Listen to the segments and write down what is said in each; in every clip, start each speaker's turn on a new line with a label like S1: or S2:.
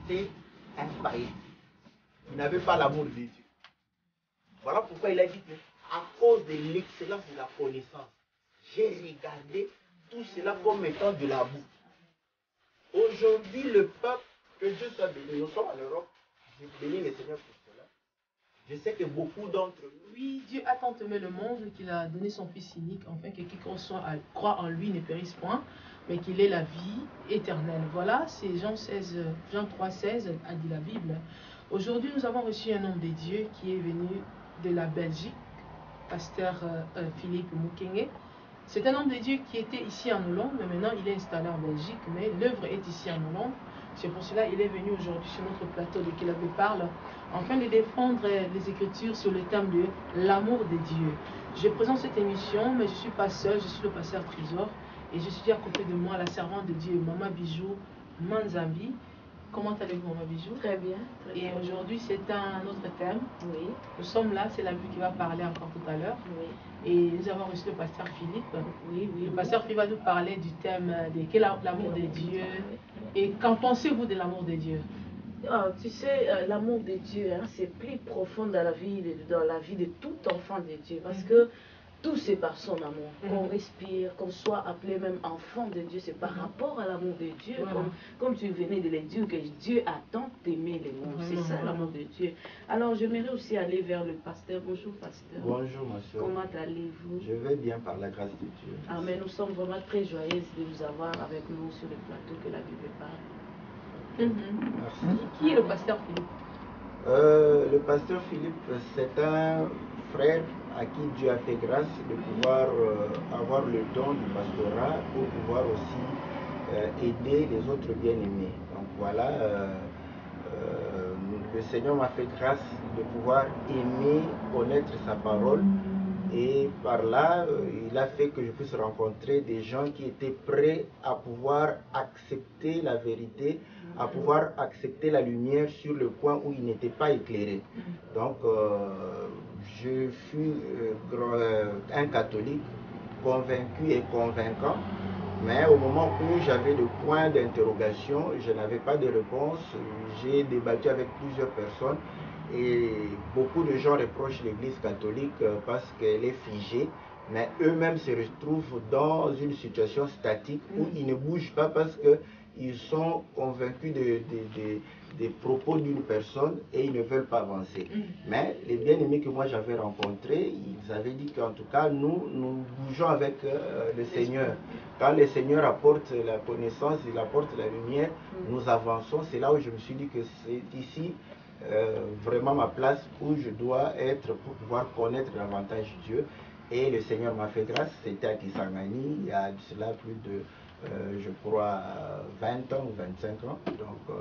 S1: était infaillible. Il n'avait pas l'amour de Dieu. Voilà pourquoi il a dit que, à cause de l'excellence de la connaissance, j'ai regardé tout cela comme étant de la boue. Aujourd'hui, le peuple, que Dieu soit béni, nous sommes en Europe, je bénis le Seigneur pour cela. Je sais que beaucoup d'entre nous...
S2: Oui, Dieu a tant aimé le monde qu'il a donné son Fils unique, afin que quiconque croit en lui ne périsse point, mais qu'il ait la vie éternelle. Voilà, c'est Jean 3,16 a dit la Bible. Aujourd'hui, nous avons reçu un homme de Dieu qui est venu de la Belgique, pasteur Philippe Mukenge. C'est un homme de Dieu qui était ici en Hollande, mais maintenant il est installé en Belgique, mais l'œuvre est ici en Hollande. C'est pour cela qu'il est venu aujourd'hui sur notre plateau de qui la parle, afin de défendre les Écritures sur le thème de l'amour de Dieu. Je présente cette émission, mais je ne suis pas seul, je suis le pasteur Trésor, et je suis à côté de moi la servante de Dieu, Maman Bijou Manzambi. Comment allez-vous, Maman Bijou?
S3: Très bien. Très
S2: et aujourd'hui, c'est un autre thème.
S3: Oui.
S2: Nous sommes là, c'est la vie qui va parler encore tout à l'heure.
S3: Oui.
S2: Et nous avons reçu le pasteur Philippe.
S3: Oui, oui.
S2: Le pasteur Philippe va nous parler du thème de quel est l'amour de Dieu. Et qu'en pensez-vous de l'amour de Dieu?
S3: Tu sais, l'amour de Dieu, hein, c'est plus profond dans la vie de tout enfant de Dieu. Parce que tout c'est par son amour. Qu'on respire, qu'on soit appelé même enfant de Dieu, c'est par rapport à l'amour de Dieu.
S2: Voilà.
S3: Comme tu venais de le dire, que Dieu a tant aimé le monde. C'est ça l'amour de Dieu. Alors j'aimerais aussi aller vers le pasteur. Bonjour pasteur.
S1: Bonjour ma soeur.
S3: Comment allez-vous?
S1: Je vais bien par la grâce de Dieu.
S3: Amen. Nous sommes vraiment très joyeuses de vous avoir avec nous sur le plateau que la Bible parle.
S1: Merci.
S2: Qui est le pasteur Philippe?
S1: Le pasteur Philippe, c'est un frère à qui Dieu a fait grâce de pouvoir avoir le don du pastorat pour pouvoir aussi aider les autres bien-aimés. Donc voilà, le Seigneur m'a fait grâce de pouvoir aimer, connaître sa parole. Et par là, il a fait que je puisse rencontrer des gens qui étaient prêts à pouvoir accepter la vérité, à pouvoir accepter la lumière sur le point où ils n'étaient pas éclairés. Donc, je fus un catholique convaincu et convaincant, mais au moment où j'avais des points d'interrogation, je n'avais pas de réponse, j'ai débattu avec plusieurs personnes. Et beaucoup de gens reprochent l'Église catholique parce qu'elle est figée, mais eux-mêmes se retrouvent dans une situation statique où ils ne bougent pas parce qu'ils sont convaincus des propos d'une personne et ils ne veulent pas avancer. Mais les bien-aimés que moi j'avais rencontrés, ils avaient dit qu'en tout cas, nous bougeons avec le Seigneur. Quand le Seigneur apporte la connaissance, il apporte la lumière, nous avançons. C'est là où je me suis dit que c'est ici vraiment ma place où je dois être pour pouvoir connaître davantage Dieu. Et le Seigneur m'a fait grâce. C'était à Kisangani il y a cela plus de je crois 20 ans ou 25 ans, donc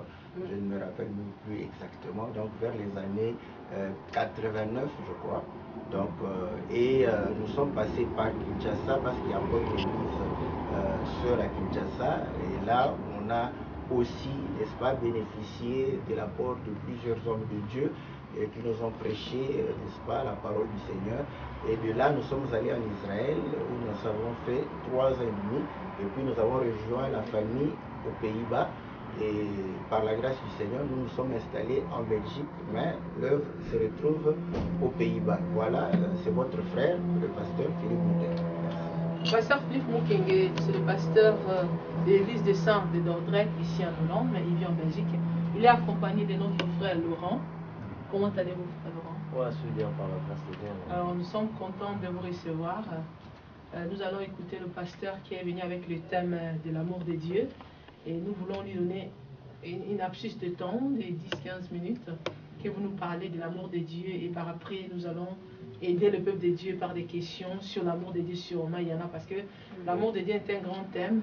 S1: je ne me rappelle même plus exactement, donc vers les années 89 je crois. Donc nous sommes passés par Kinshasa parce qu'il y a encore une église sœur à Kinshasa, et là on a aussi, n'est-ce pas, bénéficié de l'apport de plusieurs hommes de Dieu qui nous ont prêché, n'est-ce pas, la parole du Seigneur. Et de là, nous sommes allés en Israël, où nous avons fait 3 ans et demi, et puis nous avons rejoint la famille aux Pays-Bas. Et par la grâce du Seigneur, nous nous sommes installés en Belgique, mais l'œuvre se retrouve aux Pays-Bas. Voilà, c'est votre frère, le pasteur Philippe Mukenge.
S2: Le pasteur Philippe Mukenge, c'est le pasteur de l'église des Saints de Dordrecht, ici en Hollande, mais il vit en Belgique. Il est accompagné de notre frère Laurent. Comment allez-vous, frère Laurent?
S4: Ouais, je suis bien par la grâce de Dieu.
S2: Alors, nous sommes contents de vous recevoir. Nous allons écouter le pasteur qui est venu avec le thème de l'amour de Dieu. Et nous voulons lui donner une abscisse de temps, de 10-15 minutes, que vous nous parlez de l'amour de Dieu. Et par après, nous allons aider le peuple de Dieu par des questions sur l'amour de Dieu sur Mayana. Parce que l'amour de Dieu est un grand thème.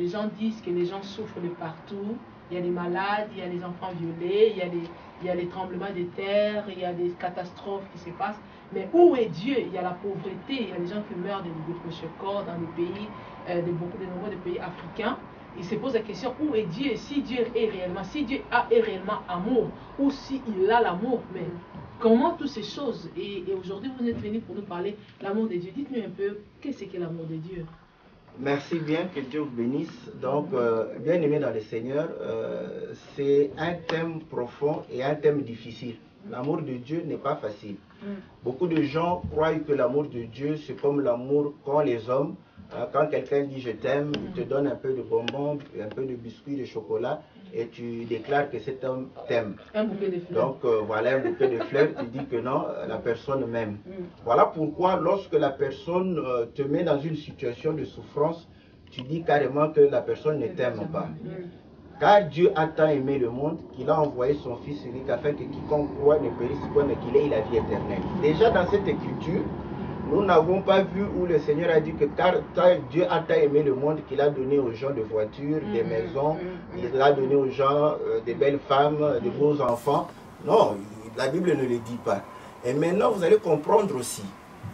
S2: Les gens disent que les gens souffrent de partout. Il y a des malades, il y a des enfants violés, il y a les tremblements de terre, il y a des catastrophes qui se passent. Mais où est Dieu? Il y a la pauvreté, il y a des gens qui meurent de corps dans les pays, de nombreux pays africains. Il se pose la question, où est Dieu? Si Dieu est réellement amour, ou s'il a l'amour, mais comment toutes ces choses? Et aujourd'hui, vous êtes venus pour nous parler de l'amour de Dieu. Dites-nous un peu, qu'est-ce que l'amour de Dieu?
S1: Merci bien, que Dieu vous bénisse. Donc, bien aimé dans le Seigneur, c'est un thème profond et un thème difficile. L'amour de Dieu n'est pas facile. Beaucoup de gens croient que l'amour de Dieu, c'est comme l'amour qu'ont les hommes. Quand quelqu'un dit je t'aime, il te donne un peu de bonbons, un peu de biscuits, de chocolat, et tu déclares que cet homme t'aime.
S2: Un bouquet de fleurs.
S1: Donc voilà, un bouquet de fleurs, tu dis que non, la personne m'aime. Voilà pourquoi lorsque la personne te met dans une situation de souffrance, tu dis carrément que la personne ne t'aime pas. Car Dieu a tant aimé le monde qu'il a envoyé son Fils unique afin que quiconque croit ne périsse point mais qu'il ait la vie éternelle. Déjà dans cette écriture, nous n'avons pas vu où le Seigneur a dit que car Dieu a tant aimé le monde qu'il a donné aux gens des voitures, des maisons, il a donné aux gens des belles femmes, des beaux enfants. Non, la Bible ne le dit pas. Et maintenant vous allez comprendre aussi.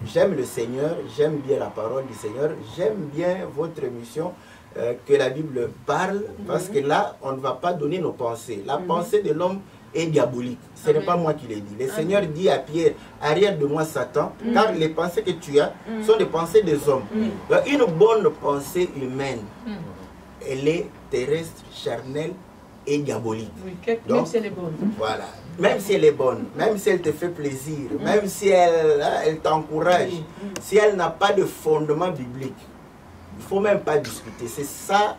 S1: J'aime le Seigneur, j'aime bien la parole du Seigneur, j'aime bien votre émission que la Bible parle, parce que là, on ne va pas donner nos pensées. La pensée de l'homme est diabolique. Ce n'est pas moi qui l'ai dit. Le Seigneur dit à Pierre, arrière de moi Satan, car les pensées que tu as sont des pensées des hommes. Donc, une bonne pensée humaine, elle est terrestre, charnelle et diabolique.
S2: Oui,
S1: Donc,
S2: même si elle est bonne.
S1: Voilà. Même si elle est bonne, même si elle te fait plaisir, même si elle t'encourage, si elle n'a pas de fondement biblique, il ne faut même pas discuter. C'est ça,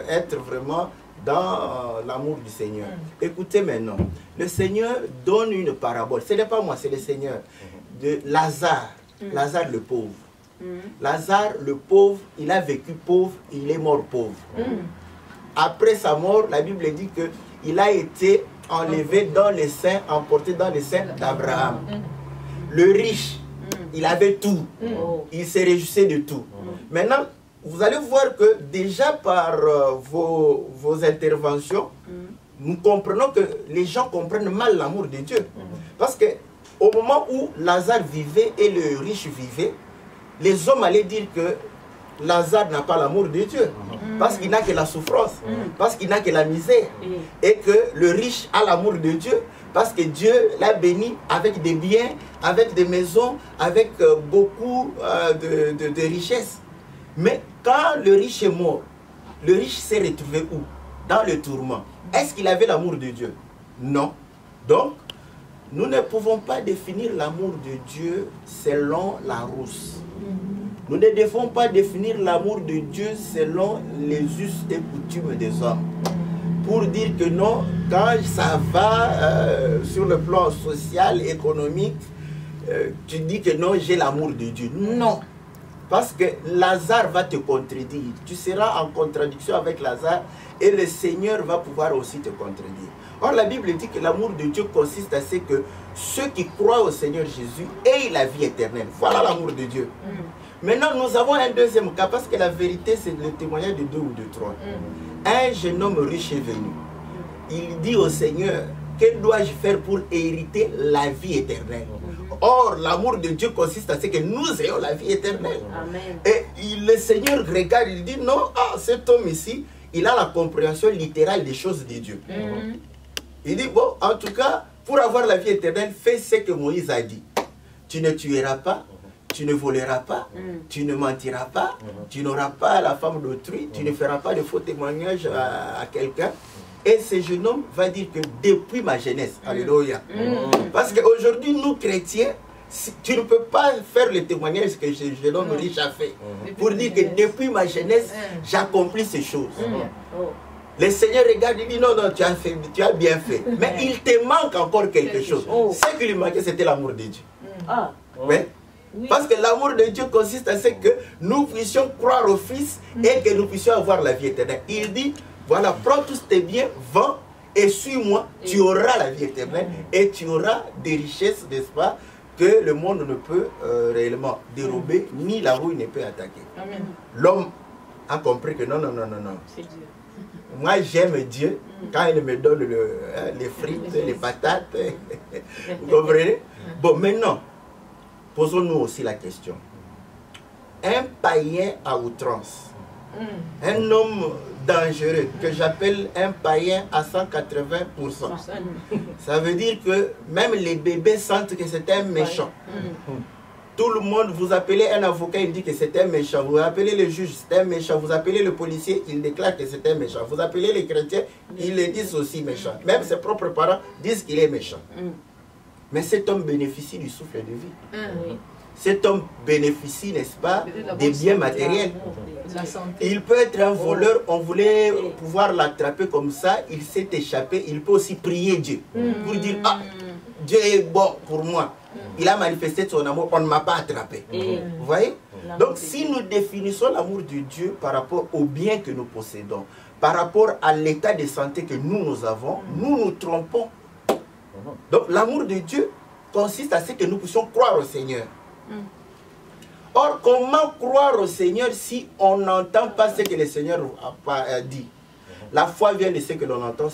S1: être vraiment dans l'amour du Seigneur. Écoutez maintenant, le Seigneur donne une parabole. Ce n'est pas moi, c'est le Seigneur. De Lazare, Lazare le pauvre. Lazare le pauvre, il a vécu pauvre, il est mort pauvre. Après sa mort, la Bible dit qu'il a été enlevé dans les seins, emporté dans les seins d'Abraham. Le riche, il avait tout. Il se réjouissait de tout. Maintenant, vous allez voir que déjà par vos interventions, nous comprenons que les gens comprennent mal l'amour de Dieu. Parce que au moment où Lazare vivait et le riche vivait, les hommes allaient dire que Lazare n'a pas l'amour de Dieu. Parce qu'il n'a que la souffrance. Parce qu'il n'a que la misère. Et que le riche a l'amour de Dieu. Parce que Dieu l'a béni avec des biens, avec des maisons, avec beaucoup de richesses. Mais quand le riche est mort, le riche s'est retrouvé où? Dans le tourment. Est-ce qu'il avait l'amour de Dieu? Non. Donc, nous ne pouvons pas définir l'amour de Dieu selon la rousse. Nous ne devons pas définir l'amour de Dieu selon les us et coutumes des hommes. Pour dire que non, quand ça va sur le plan social, économique, tu dis que non, j'ai l'amour de Dieu. Non. Parce que Lazare va te contredire. Tu seras en contradiction avec Lazare et le Seigneur va pouvoir aussi te contredire. Or, la Bible dit que l'amour de Dieu consiste à ce que ceux qui croient au Seigneur Jésus aient la vie éternelle. Voilà l'amour de Dieu. Maintenant, nous avons un deuxième cas parce que la vérité, c'est le témoignage de deux ou de trois. Un jeune homme riche est venu. Il dit au Seigneur, que dois-je faire pour hériter la vie éternelle? Or, l'amour de Dieu consiste à ce que nous ayons la vie éternelle.
S3: Amen.
S1: Et le Seigneur regarde, il dit, non, cet homme ici, il a la compréhension littérale des choses de Dieu. Il dit, bon, en tout cas, pour avoir la vie éternelle, fais ce que Moïse a dit. Tu ne tueras pas, tu ne voleras pas, tu ne mentiras pas, tu n'auras pas la femme d'autrui, tu ne feras pas de faux témoignages à quelqu'un. Et ce jeune homme va dire que depuis ma jeunesse, alléluia. Parce qu'aujourd'hui, nous chrétiens, tu ne peux pas faire le témoignage que ce jeune homme riche a fait. Pour dire que depuis ma jeunesse, j'accomplis ces choses. Le Seigneur regarde, il dit non, non, tu as bien fait. Mais il te manque encore quelque chose. Ce qui lui manquait, c'était l'amour de Dieu. Mais, parce que l'amour de Dieu consiste à ce que nous puissions croire au Fils et que nous puissions avoir la vie éternelle. Il dit, voilà, prends tous tes biens, vends et suis-moi, tu auras la vie éternelle et tu auras des richesses, n'est-ce pas, que le monde ne peut réellement dérober, ni la rouille ne peut attaquer. L'homme a compris que non, non, non, non, non.
S2: C'est Dieu.
S1: Moi, j'aime Dieu quand il me donne les frites, les patates. Vous comprenez? Bon, maintenant, posons-nous aussi la question. Un païen à outrance, un homme dangereux, que j'appelle un païen à 180%. Ça veut dire que même les bébés sentent que c'est un méchant.
S5: tout le monde, vous appelez un avocat, il dit que c'est un méchant. Vous appelez le juge, c'est un méchant. Vous appelez le policier, il déclare que c'est un méchant. Vous appelez les chrétiens, ils le disent aussi méchant. Même ses propres parents disent qu'il est méchant. Mais cet homme bénéficie du souffle de vie. Cet homme bénéficie, n'est-ce pas, des biens matériels. Il peut être un voleur, on voulait pouvoir l'attraper comme ça, il s'est échappé. Il peut aussi prier Dieu pour dire, ah, Dieu est bon pour moi. Il a manifesté son amour, on ne m'a pas attrapé. Vous voyez? Donc si nous définissons l'amour de Dieu par rapport aux biens que nous possédons, par rapport à l'état de santé que nous avons, nous nous trompons. Donc l'amour de Dieu consiste à ce que nous puissions croire au Seigneur. Or, comment croire au Seigneur si on n'entend pas ce que le Seigneur a dit? La foi vient de ce que l'on entend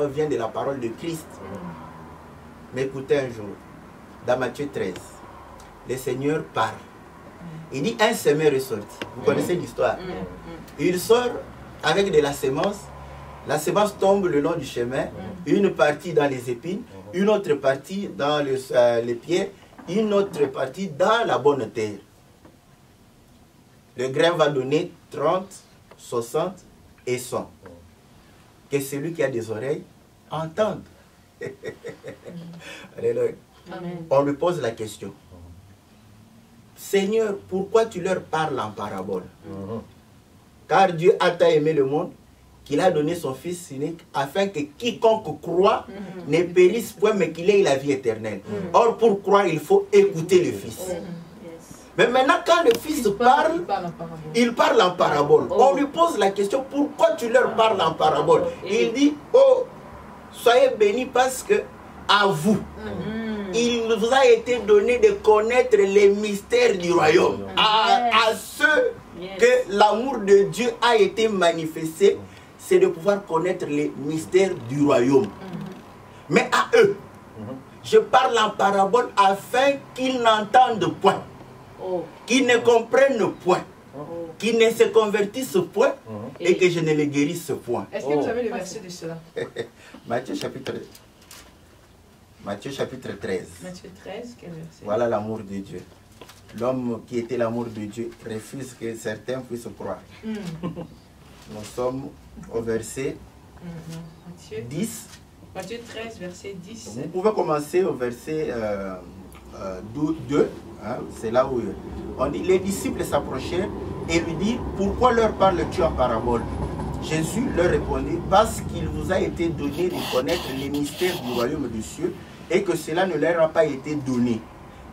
S5: vient de la parole de Christ. Mais écoutez un jour, dans Matthieu 13, le Seigneur parle. Il dit, un semeur est sorti. Vous connaissez l'histoire. Il sort avec de la semence tombe le long du chemin, une partie dans les épines, une autre partie dans les pierres, une autre partie dans la bonne terre. Le grain va donner 30, 60 et 100. Que celui qui a des oreilles entende. Alléluia. On lui pose la question. Seigneur, pourquoi tu leur parles en parabole? Car Dieu a tant aimé le monde qu'il a donné son Fils unique afin que quiconque croit ne périsse point mais qu'il ait la vie éternelle. Or pour croire il faut écouter le Fils. Mais maintenant quand le Fils parle, il parle en parabole. On lui pose la question, pourquoi tu leur parles en parabole? Il dit, oh, soyez bénis parce que à vous, il vous a été donné de connaître les mystères du royaume. À ceux que l'amour de Dieu a été manifesté, c'est de pouvoir connaître les mystères du royaume. Mais à eux, je parle en parabole afin qu'ils n'entendent point, qu'ils ne comprennent point, qu'ils ne se convertissent point et que je ne les guérisse point.
S2: Est-ce que vous avez le verset de cela?
S5: Matthieu chapitre 13.
S2: Matthieu 13, quel verset?
S5: Voilà l'amour de Dieu. L'homme qui était l'amour de Dieu refuse que certains puissent croire. Nous sommes au verset 10.
S2: Matthieu 13, verset 10.
S5: Vous pouvez commencer au verset 2. Hein, c'est là où on dit, les disciples s'approchèrent et lui dirent, pourquoi leur parles-tu en parabole? Jésus leur répondit, parce qu'il vous a été donné de connaître les mystères du royaume des cieux et que cela ne leur a pas été donné.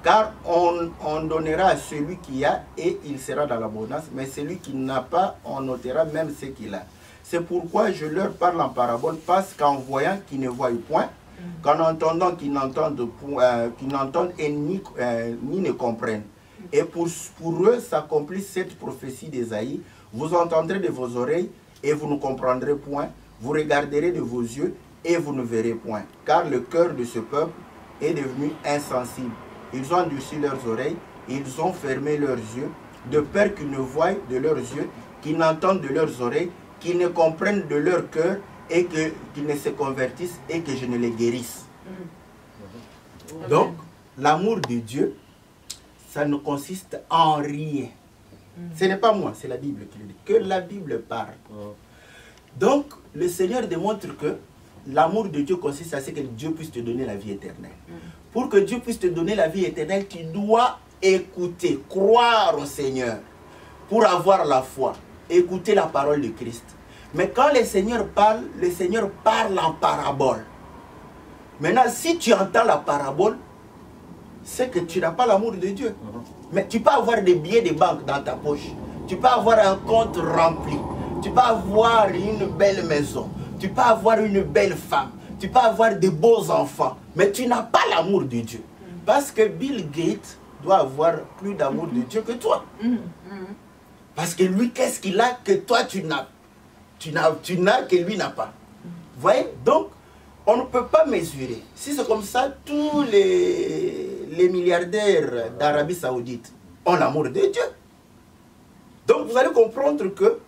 S5: Car on donnera à celui qui a et il sera dans l'abondance, mais celui qui n'a pas, on ôtera même ce qu'il a. C'est pourquoi je leur parle en parabole, parce qu'en voyant qu'ils ne voient point, qu'en entendant qu'ils n'entendent et ni ne comprennent. Et pour eux s'accomplit cette prophétie d'Ésaïe, vous entendrez de vos oreilles et vous ne comprendrez point, vous regarderez de vos yeux et vous ne verrez point. Car le cœur de ce peuple est devenu insensible. Ils ont endurci leurs oreilles, ils ont fermé leurs yeux, de peur qu'ils ne voient de leurs yeux, qu'ils n'entendent de leurs oreilles, qu'ils ne comprennent de leur cœur, et qu'ils ne se convertissent et que je ne les guérisse. Donc, l'amour de Dieu, ça ne consiste en rien. Ce n'est pas moi, c'est la Bible qui le dit. Que la Bible parle. Donc, le Seigneur démontre que l'amour de Dieu consiste à ce que Dieu puisse te donner la vie éternelle. Pour que Dieu puisse te donner la vie éternelle, tu dois écouter, croire au Seigneur pour avoir la foi, écouter la parole de Christ. Mais quand le Seigneur parle en parabole. Maintenant, si tu entends la parabole, c'est que tu n'as pas l'amour de Dieu. Mais tu peux avoir des billets de banque dans ta poche. Tu peux avoir un compte rempli. Tu peux avoir une belle maison. Tu peux avoir une belle femme. Tu peux avoir de beaux enfants. Mais tu n'as pas l'amour de Dieu. Parce que Bill Gates doit avoir plus d'amour de Dieu que toi. Parce que lui, qu'est-ce qu'il a que toi, tu n'as que lui n'a pas. Vous voyez? Donc, on ne peut pas mesurer. Si c'est comme ça, tous les milliardaires d'Arabie Saoudite ont l'amour de Dieu. Donc, vous allez comprendre que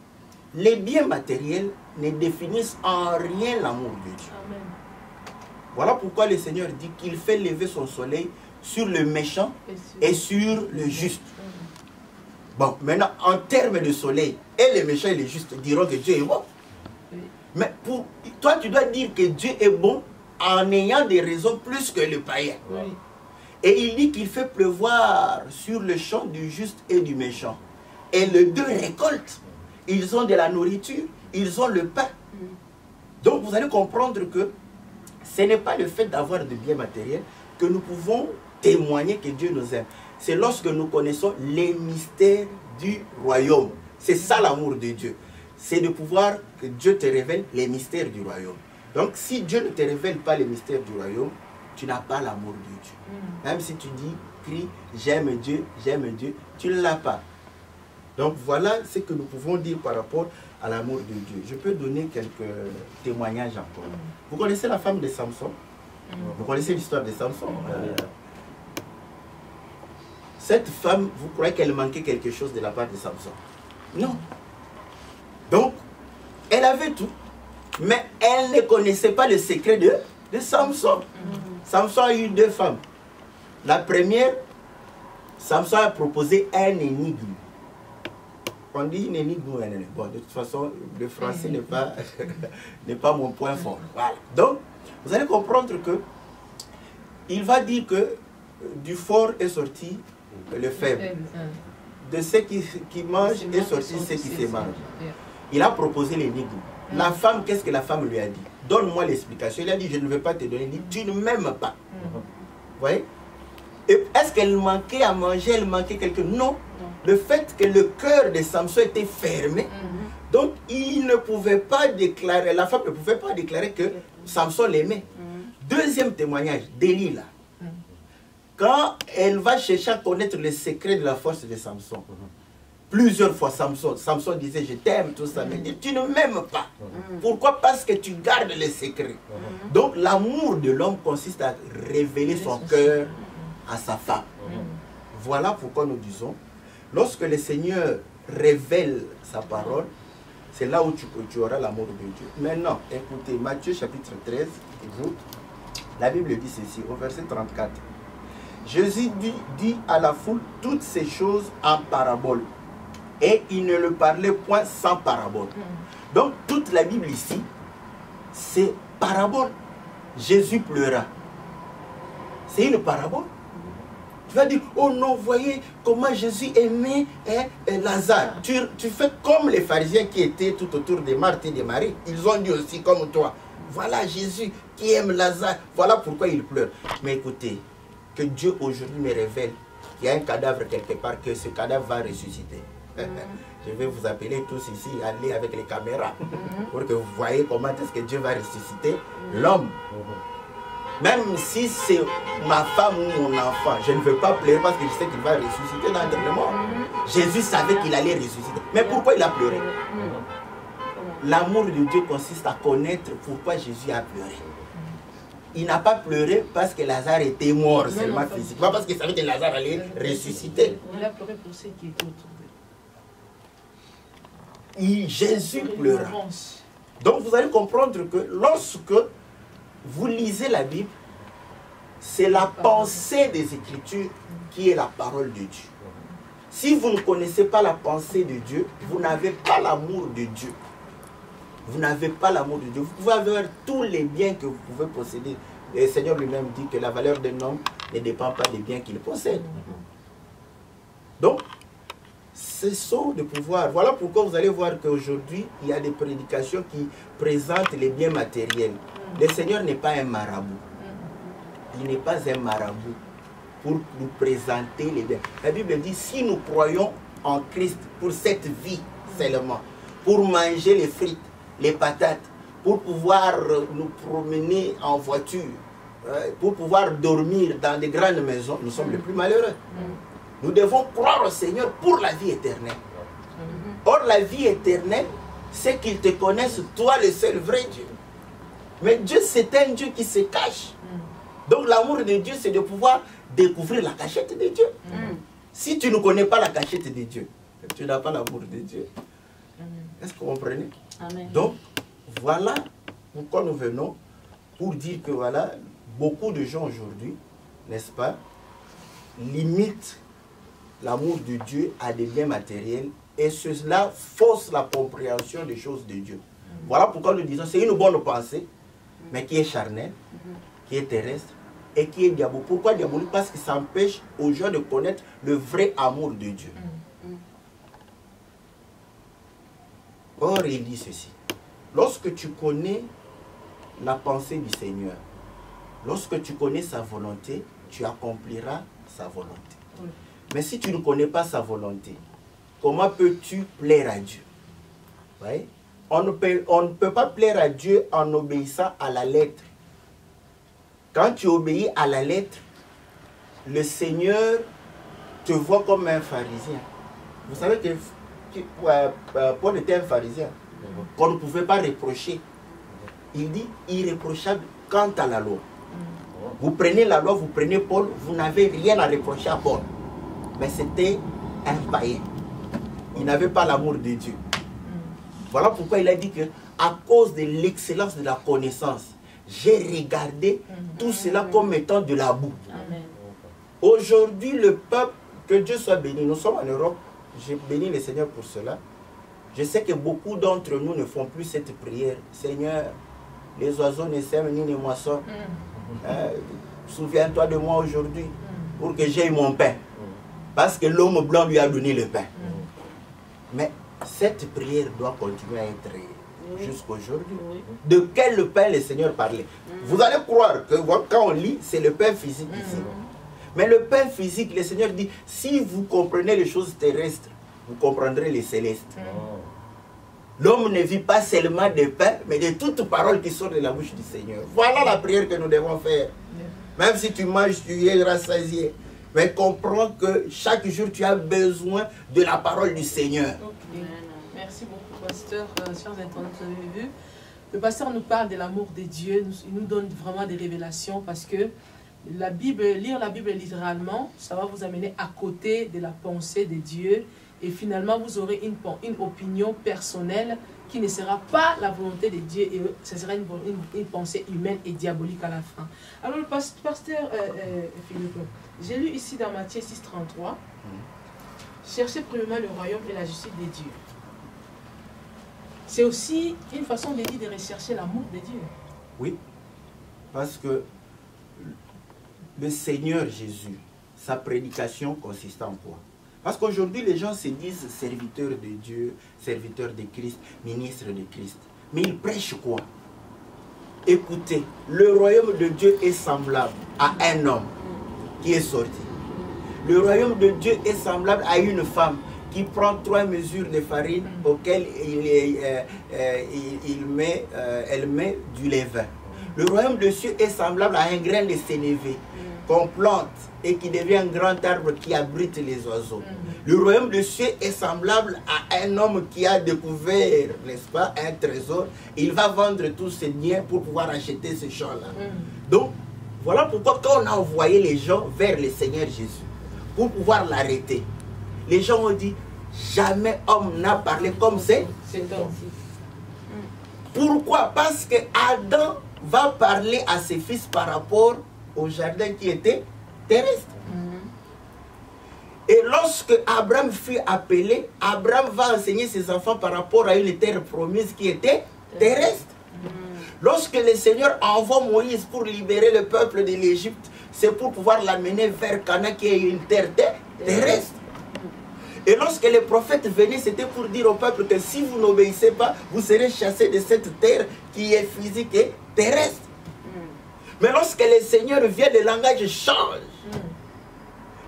S5: les biens matériels ne définissent en rien l'amour de Dieu. Amen. Voilà pourquoi le Seigneur dit qu'il fait lever son soleil sur le méchant et sur le juste. Bon, maintenant, en termes de soleil, et les méchants et les justes diront que Dieu est bon. Mais pour toi, tu dois dire que Dieu est bon en ayant des raisons plus que le païen.
S2: Oui.
S5: Et il dit qu'il fait pleuvoir sur le champ du juste et du méchant. Et les deux récoltent. Ils ont de la nourriture, ils ont le pain. Donc vous allez comprendre que ce n'est pas le fait d'avoir de biens matériels que nous pouvons témoigner que Dieu nous aime. C'est lorsque nous connaissons les mystères du royaume. C'est ça l'amour de Dieu. C'est de pouvoir que Dieu te révèle les mystères du royaume. Donc si Dieu ne te révèle pas les mystères du royaume, tu n'as pas l'amour de Dieu. Même si tu dis, crie, j'aime Dieu, tu ne l'as pas. Donc voilà ce que nous pouvons dire par rapport à l'amour de Dieu. Je peux donner quelques témoignages encore. Vous connaissez la femme de Samson? Vous connaissez l'histoire de Samson? Cette femme, vous croyez qu'elle manquait quelque chose de la part de Samson? Non. Donc, elle avait tout, mais elle ne connaissait pas le secret de Samson. Samson a eu deux femmes. La première, Samson a proposé un énigme. On dit une énigme ou un énigme. Bon, de toute façon, le français n'est pas mon point fort. Voilà. Donc, vous allez comprendre que il va dire que du fort est sorti le faible. De ceux qui mangent est sorti ceux qui se mangent. Il a proposé l'énigme. La femme, qu'est-ce que la femme lui a dit? Donne-moi l'explication. Il a dit, je ne vais pas te donner. Il dit, tu ne m'aimes pas. Vous voyez? Est-ce qu'elle manquait à manger? Elle manquait quelque chose? Non. Le fait que le cœur de Samson était fermé, donc il ne pouvait pas déclarer, la femme ne pouvait pas déclarer que Samson l'aimait. Deuxième témoignage, Delilah. Quand elle va chercher à connaître le secret de la force de Samson, plusieurs fois Samson disait je t'aime, tout ça, mais il dit tu ne m'aimes pas. Pourquoi? Parce que tu gardes le secret. Donc l'amour de l'homme consiste à révéler son cœur à sa femme. Voilà pourquoi nous disons, lorsque le Seigneur révèle sa parole, c'est là où tu auras l'amour de Dieu. Maintenant, écoutez, Matthieu chapitre 13, la Bible dit ceci, au verset 34. Jésus dit à la foule toutes ces choses en parabole. Et il ne le parlait point sans parabole. Donc, toute la Bible ici, c'est parabole. Jésus pleura. C'est une parabole. Tu vas dire, oh non, voyez comment Jésus aimait Lazare. Tu fais comme les pharisiens qui étaient tout autour de Marthe et de Marie. Ils ont dit aussi comme toi. Voilà Jésus qui aime Lazare. Voilà pourquoi il pleure. Mais écoutez, que Dieu aujourd'hui me révèle qu'il y a un cadavre quelque part, que ce cadavre va ressusciter. Je vais vous appeler tous ici, aller avec les caméras, pour que vous voyez comment est-ce que Dieu va ressusciter l'homme. Même si c'est ma femme ou mon enfant, je ne veux pas pleurer parce que je sais qu'il va ressusciter dans le dernier mort. Jésus savait qu'il allait ressusciter. Mais pourquoi il a pleuré? L'amour de Dieu consiste à connaître pourquoi Jésus a pleuré. Il n'a pas pleuré parce que Lazare était mort seulement physiquement, parce qu'il savait que Lazare allait ressusciter.
S2: Il a pleuré pour ceux qui étaient autour de
S5: lui. Jésus pleura. Donc vous allez comprendre que lorsque vous lisez la Bible, c'est la pensée des Écritures qui est la parole de Dieu. Si vous ne connaissez pas la pensée de Dieu, vous n'avez pas l'amour de Dieu. Vous n'avez pas l'amour de Dieu. Vous pouvez avoir tous les biens que vous pouvez posséder. Le Seigneur lui-même dit que la valeur d'un homme ne dépend pas des biens qu'il possède. Donc, c'est ça de pouvoir. Voilà pourquoi vous allez voir qu'aujourd'hui, il y a des prédications qui présentent les biens matériels. Le Seigneur n'est pas un marabout. Il n'est pas un marabout pour nous présenter les biens. La Bible dit, si nous croyons en Christ pour cette vie seulement, pour manger les frites, les patates, pour pouvoir nous promener en voiture, pour pouvoir dormir dans des grandes maisons, nous sommes les plus malheureux. Nous devons croire au Seigneur pour la vie éternelle. Or, la vie éternelle, c'est qu'ils te connaissent, toi le seul vrai Dieu. Mais Dieu, c'est un Dieu qui se cache. Donc, l'amour de Dieu, c'est de pouvoir découvrir la cachette de Dieu. Si tu ne connais pas la cachette de Dieu, tu n'as pas l'amour de Dieu. Est-ce que vous comprenez?
S3: Amen.
S5: Donc, voilà pourquoi nous venons pour dire que voilà, beaucoup de gens aujourd'hui, n'est-ce pas, limite l'amour de Dieu à des biens matériels et cela fausse la compréhension des choses de Dieu. Voilà pourquoi nous disons c'est une bonne pensée, mais qui est charnelle, qui est terrestre et qui est diabolique. Pourquoi diabolique? Parce que ça empêche aux gens de connaître le vrai amour de Dieu. Or, il dit ceci. Lorsque tu connais la pensée du Seigneur, lorsque tu connais sa volonté, tu accompliras sa volonté. Mais si tu ne connais pas sa volonté, comment peux-tu plaire à Dieu? Ouais? On ne peut pas plaire à Dieu en obéissant à la lettre. Quand tu obéis à la lettre, le Seigneur te voit comme un pharisien. Vous savez que Paul était un pharisien qu'on ne pouvait pas reprocher. Il dit irréprochable quant à la loi. Vous prenez la loi, vous prenez Paul, vous n'avez rien à reprocher à Paul. Mais c'était un païen. Il n'avait pas l'amour de Dieu. Voilà pourquoi il a dit que à cause de l'excellence de la connaissance, j'ai regardé tout cela comme étant de la boue. Aujourd'hui, le peuple, que Dieu soit béni, nous sommes en Europe, j'ai béni le Seigneur pour cela. Je sais que beaucoup d'entre nous ne font plus cette prière. Seigneur, les oiseaux ne sèment ni ne moissonnent. Souviens-toi de moi aujourd'hui pour que j'aie mon pain. Parce que l'homme blanc lui a donné le pain. Mais cette prière doit continuer à être jusqu'aujourd'hui. De quel pain le Seigneur parlait? Vous allez croire que quand on lit, c'est le pain physique ici. Mais le pain physique, le Seigneur dit, si vous comprenez les choses terrestres, vous comprendrez les célestes. L'homme ne vit pas seulement de pain, mais de toute parole qui sort de la bouche du Seigneur. Voilà la prière que nous devons faire. Même si tu manges, tu es rassasié. Mais comprends que chaque jour, tu as besoin de la parole du Seigneur.
S2: Merci beaucoup, pasteur. Chers internautes, vous avez vu, le pasteur nous parle de l'amour de Dieu. Il nous donne vraiment des révélations parce que la Bible, lire la Bible littéralement, ça va vous amener à côté de la pensée de Dieu. Et finalement, vous aurez une opinion personnelle qui ne sera pas la volonté de Dieu. Et ce sera une pensée humaine et diabolique à la fin. Alors, le pasteur Philippe, j'ai lu ici dans Matthieu 6,33, cherchez premièrement le royaume et la justice de Dieu. C'est aussi une façon de dire de rechercher l'amour de Dieu.
S5: Oui, parce que le Seigneur Jésus, sa prédication consiste en quoi? Parce qu'aujourd'hui, les gens se disent serviteurs de Dieu, serviteurs de Christ, ministres de Christ. Mais ils prêchent quoi? Écoutez, le royaume de Dieu est semblable à un homme qui est sorti. Le royaume de Dieu est semblable à une femme qui prend 3 mesures de farine auxquelles elle met du levain. Le royaume de Dieu est semblable à un grain de sénévé qu'on plante et qui devient un grand arbre qui abrite les oiseaux. Le royaume de Dieu est semblable à un homme qui a découvert, n'est-ce pas, un trésor. Il va vendre tous ses biens pour pouvoir acheter ce champ-là. Donc, voilà pourquoi quand on a envoyé les gens vers le Seigneur Jésus, pour pouvoir l'arrêter, les gens ont dit, jamais homme n'a parlé comme c'est. Pourquoi? Parce que Adam va parler à ses fils par rapport au jardin qui était terrestre. Et lorsque Abraham fut appelé, Abraham va enseigner ses enfants par rapport à une terre promise qui était terrestre. Lorsque le Seigneur envoie Moïse pour libérer le peuple de l'Égypte, c'est pour pouvoir l'amener vers Canaan qui est une terre terrestre. Et lorsque les prophètes venaient, c'était pour dire au peuple que si vous n'obéissez pas, vous serez chassés de cette terre qui est physique et terrestre. Mais lorsque le Seigneur vient, le langage change.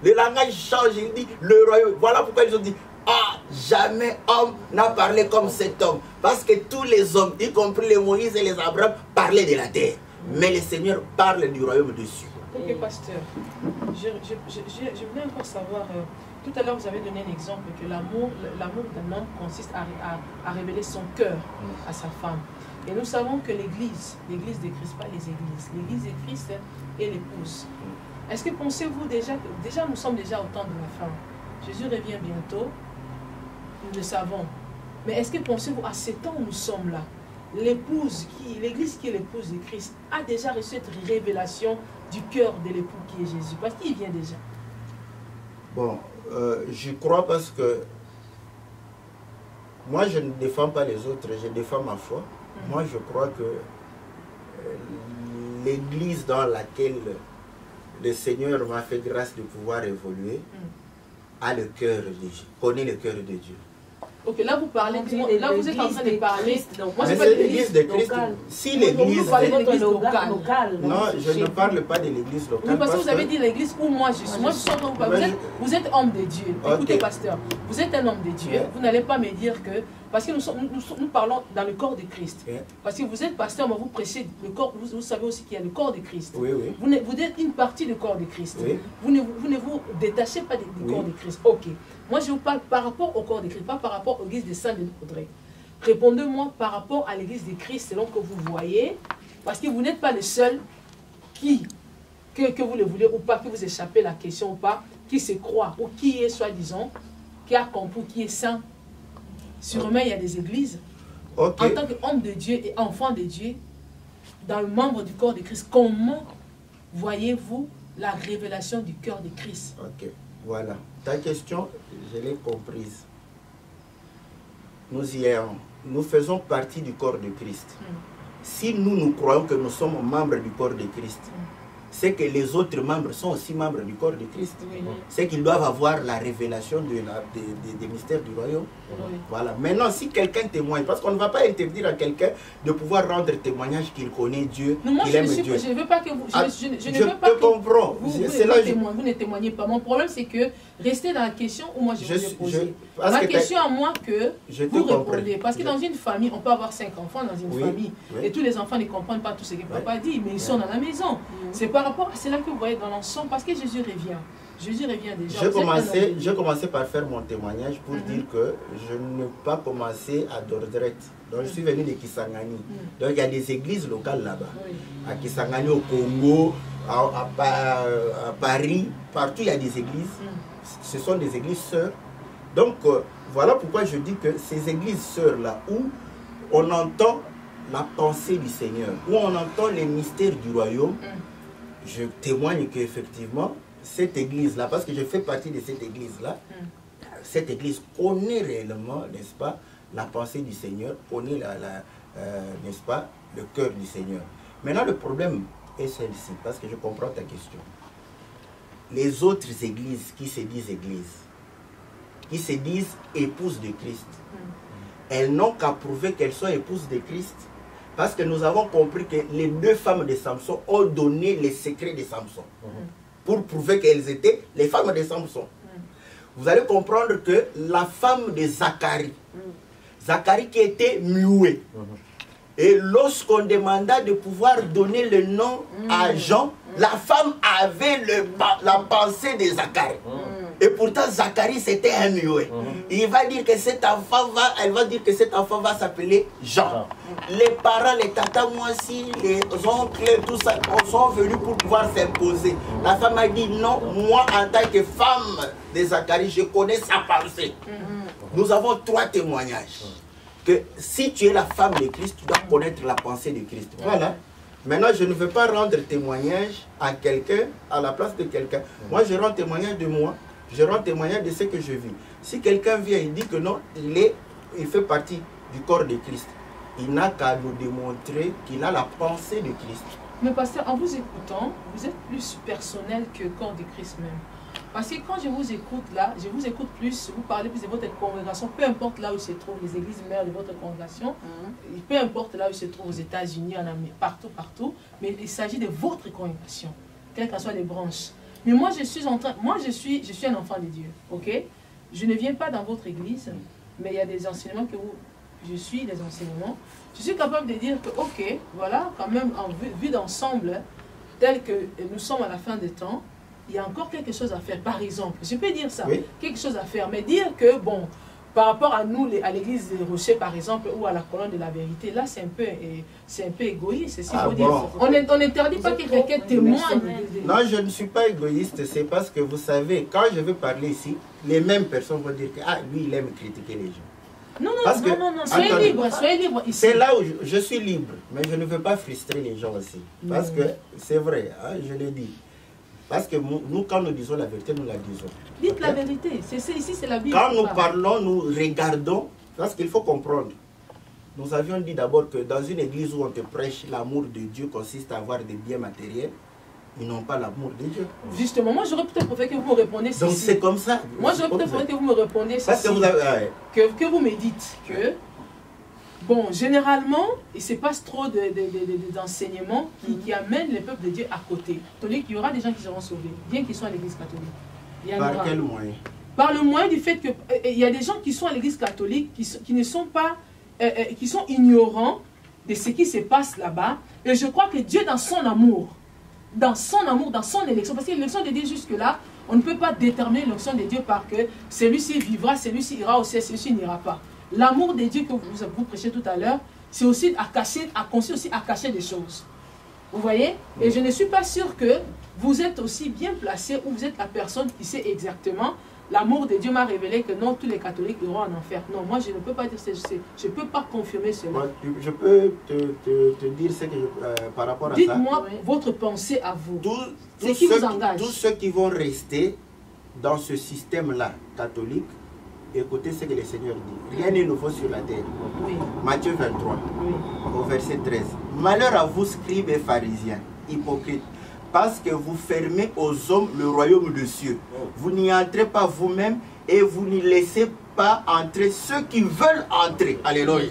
S5: Le langage change, il dit le royaume. Voilà pourquoi ils ont dit, ah, jamais homme n'a parlé comme cet homme. Parce que tous les hommes, y compris les Moïse et les Abraham, parlaient de la terre. Mais le Seigneur parle du royaume dessus.
S2: Ok, pasteur, je voulais encore savoir, tout à l'heure vous avez donné un exemple que l'amour d'un homme consiste à révéler son cœur à sa femme. Et nous savons que l'église de Christ, pas les églises, l'église de Christ est l'épouse. Est-ce que pensez-vous déjà nous sommes déjà au temps de la fin? Jésus revient bientôt, nous le savons. Mais est-ce que pensez-vous à ce temps où nous sommes là, l'église qui est l'épouse de Christ a déjà reçu cette révélation du cœur de l'époux qui est Jésus? Parce qu'il vient déjà.
S5: Bon, je crois parce que moi, je ne défends pas les autres, je défends ma foi. Moi, je crois que l'église dans laquelle le Seigneur m'a fait grâce de pouvoir évoluer a le cœur de Dieu, connaît le cœur de Dieu.
S2: Ok, là vous parlez, là vous êtes en train de parler.
S5: Moi, c'est l'église de Christ. Si l'église
S3: locale.
S5: Non, je ne parle pas de l'église locale.
S2: Oui, parce que vous avez dit l'église où moi je suis. Moi je suis en train de vous parler. Vous êtes homme de Dieu. Écoutez, pasteur, vous êtes un homme de Dieu. Vous n'allez pas me dire que. Parce que nous parlons dans le corps de Christ. Parce que vous êtes pasteur, mais vous prêchez le corps. Vous savez aussi qu'il y a le corps de Christ.
S5: Oui, oui.
S2: Vous êtes une partie du corps de Christ.
S5: Oui.
S2: Vous ne vous détachez pas du corps de Christ. Ok. Moi, je vous parle par rapport au corps de Christ, pas par rapport à l'église de Saint-Denis-Audrey. Répondez-moi par rapport à l'église de Christ selon que vous voyez, parce que vous n'êtes pas le seul que vous le voulez ou pas, que vous échappez la question ou pas, qui se croit ou qui est soi-disant, qui a compris, qui est saint. Sûrement, il y a des églises. En tant qu'homme de Dieu et enfant de Dieu, dans le membre du corps de Christ, comment voyez-vous la révélation du cœur de Christ?
S5: Ok, voilà. Ta question, je l'ai comprise. Nous y sommes. Nous faisons partie du corps de Christ. Si nous croyons que nous sommes membres du corps de Christ, c'est que les autres membres sont aussi membres du corps de Christ. C'est qu'ils doivent avoir la révélation des mystères du royaume. Voilà. Maintenant, si quelqu'un témoigne, parce qu'on ne va pas interdire à quelqu'un de pouvoir rendre témoignage qu'il connaît Dieu, qu'il aime Dieu.
S2: Je ne veux pas que vous...
S5: Je te comprends.
S2: Vous ne témoignez pas. Mon problème, c'est que restez dans la question où moi je vous ai posé. Ma question à moi que vous répondez. Parce que dans une famille, on peut avoir 5 enfants dans une famille. Et tous les enfants ne comprennent pas tout ce que papa dit, mais ils sont dans la maison. C'est par rapport à cela que vous voyez dans l'ensemble, parce que Jésus revient. Jésus revient déjà.
S5: J'ai commencé par faire mon témoignage pour dire que je n'ai pas commencé à Dordrecht. Donc je suis venu de Kisangani. Donc il y a des églises locales là-bas. À Kisangani, au Congo, à Paris, partout il y a des églises. Ce sont des églises sœurs. Donc voilà pourquoi je dis que ces églises sœurs-là, où on entend la pensée du Seigneur, où on entend les mystères du royaume, je témoigne qu'effectivement, cette église-là, parce que je fais partie de cette église-là, cette église connaît réellement, n'est-ce pas, la pensée du Seigneur, connaît, n'est-ce pas, le cœur du Seigneur. Maintenant, le problème est celle-ci, parce que je comprends ta question. Les autres églises qui se disent églises, qui se disent épouses de Christ, elles n'ont qu'à prouver qu'elles sont épouses de Christ, parce que nous avons compris que les 2 femmes de Samson ont donné les secrets de Samson. Pour prouver qu'elles étaient les femmes de Samson. Vous allez comprendre que la femme de Zacharie, Zacharie qui était muet, et lorsqu'on demanda de pouvoir donner le nom à Jean, la femme avait la pensée de Zacharie. Et pourtant, Zacharie, c'était un muet. Il va dire que cet enfant elle va dire que cet enfant va s'appeler Jean. Les parents, les tatas, moi aussi, les oncles, tout ça, sont venus pour pouvoir s'imposer. La femme a dit non, moi, en tant que femme de Zacharie, je connais sa pensée. Nous avons 3 témoignages. Que si tu es la femme de Christ, tu dois connaître la pensée de Christ. Voilà. Maintenant, je ne veux pas rendre témoignage à quelqu'un, à la place de quelqu'un. Moi, je rends témoignage de moi. Je rends témoignage de ce que je vis. Si quelqu'un vient et dit que non, il fait partie du corps de Christ, il n'a qu'à nous démontrer qu'il a la pensée de Christ.
S2: Mais pasteur, en vous écoutant, vous êtes plus personnel que le corps de Christ même. Parce que quand je vous écoute là, je vous écoute plus, vous parlez plus de votre congrégation, peu importe là où se trouvent les églises mères de votre congrégation, peu importe là où se trouvent aux États-Unis, en Amérique, partout, mais il s'agit de votre congrégation, quelles que soient les branches. Mais moi, je suis un enfant de Dieu, ok? Je ne viens pas dans votre église, mais il y a des enseignements que je suis des enseignements. Je suis capable de dire que, ok, voilà, quand même, en vue d'ensemble, tel que nous sommes à la fin des temps, il y a encore quelque chose à faire. Par exemple, je peux dire ça, quelque chose à faire, mais dire que, bon, par rapport à nous, à l'église des Rochers, par exemple, ou à la colonne de la vérité, là, c'est un peu égoïste. On n'interdit pas que quelqu'un témoigne.
S5: Non, je ne suis pas égoïste. C'est parce que, vous savez, quand je vais parler ici, les mêmes personnes vont dire que, ah, lui, il aime critiquer les gens.
S2: Non, soyez libre ici.
S5: C'est là où je suis libre, mais je ne veux pas frustrer les gens aussi. Parce que, c'est vrai, hein, je l'ai dit. Parce que nous, quand nous disons la vérité, nous la disons.
S2: Dites la vérité. Ici, c'est la Bible.
S5: Quand nous parlons, nous regardons, parce qu'il faut comprendre. Nous avions dit d'abord que dans une église où on te prêche l'amour de Dieu consiste à avoir des biens matériels, ils n'ont pas l'amour de Dieu.
S2: Justement, moi j'aurais peut-être préféré que vous me répondiez ceci.
S5: Donc c'est comme ça.
S2: Moi j'aurais peut-être préféré que vous me répondiez ceci.
S5: Parce que vous avez...
S2: que vous me dites que, bon, généralement, il se passe trop d'enseignements qui amènent le peuple de Dieu à côté. Tandis qu'il y aura des gens qui seront sauvés, bien qu'ils soient à l'église catholique.
S5: Par quel moyen?
S2: Par le moyen du fait qu'il y a des gens qui sont à l'église catholique, qui ne sont pas, qui sont ignorants de ce qui se passe là-bas. Et je crois que Dieu, dans son amour, dans son élection, parce que l'élection de Dieu jusque-là, on ne peut pas déterminer l'élection de Dieu par que celui-ci vivra, celui-ci ira au ciel, celui-ci n'ira pas. L'amour de Dieu que vous prêchez tout à l'heure, c'est aussi à cacher, aussi à cacher des choses. Vous voyez? Et je ne suis pas sûr que vous êtes aussi bien placé ou vous êtes la personne qui sait exactement. L'amour de Dieu m'a révélé que non, tous les catholiques iront en enfer. Non, moi je ne peux pas dire ceci. Je ne peux pas confirmer cela.
S5: Moi, je peux te dire ce que par rapport à ça.
S2: Dites-moi votre pensée à vous. Ce qui vous engage.
S5: Tous ceux qui vont rester dans ce système-là, catholique, écoutez ce que le Seigneur dit. Rien n'est nouveau sur la terre.
S2: Oui.
S5: Matthieu 23,
S2: oui.
S5: Au verset 13. Malheur à vous, scribes et pharisiens, hypocrites, parce que vous fermez aux hommes le royaume des cieux. Vous n'y entrez pas vous-même et vous n'y laissez pas entrer ceux qui veulent entrer. Alléluia.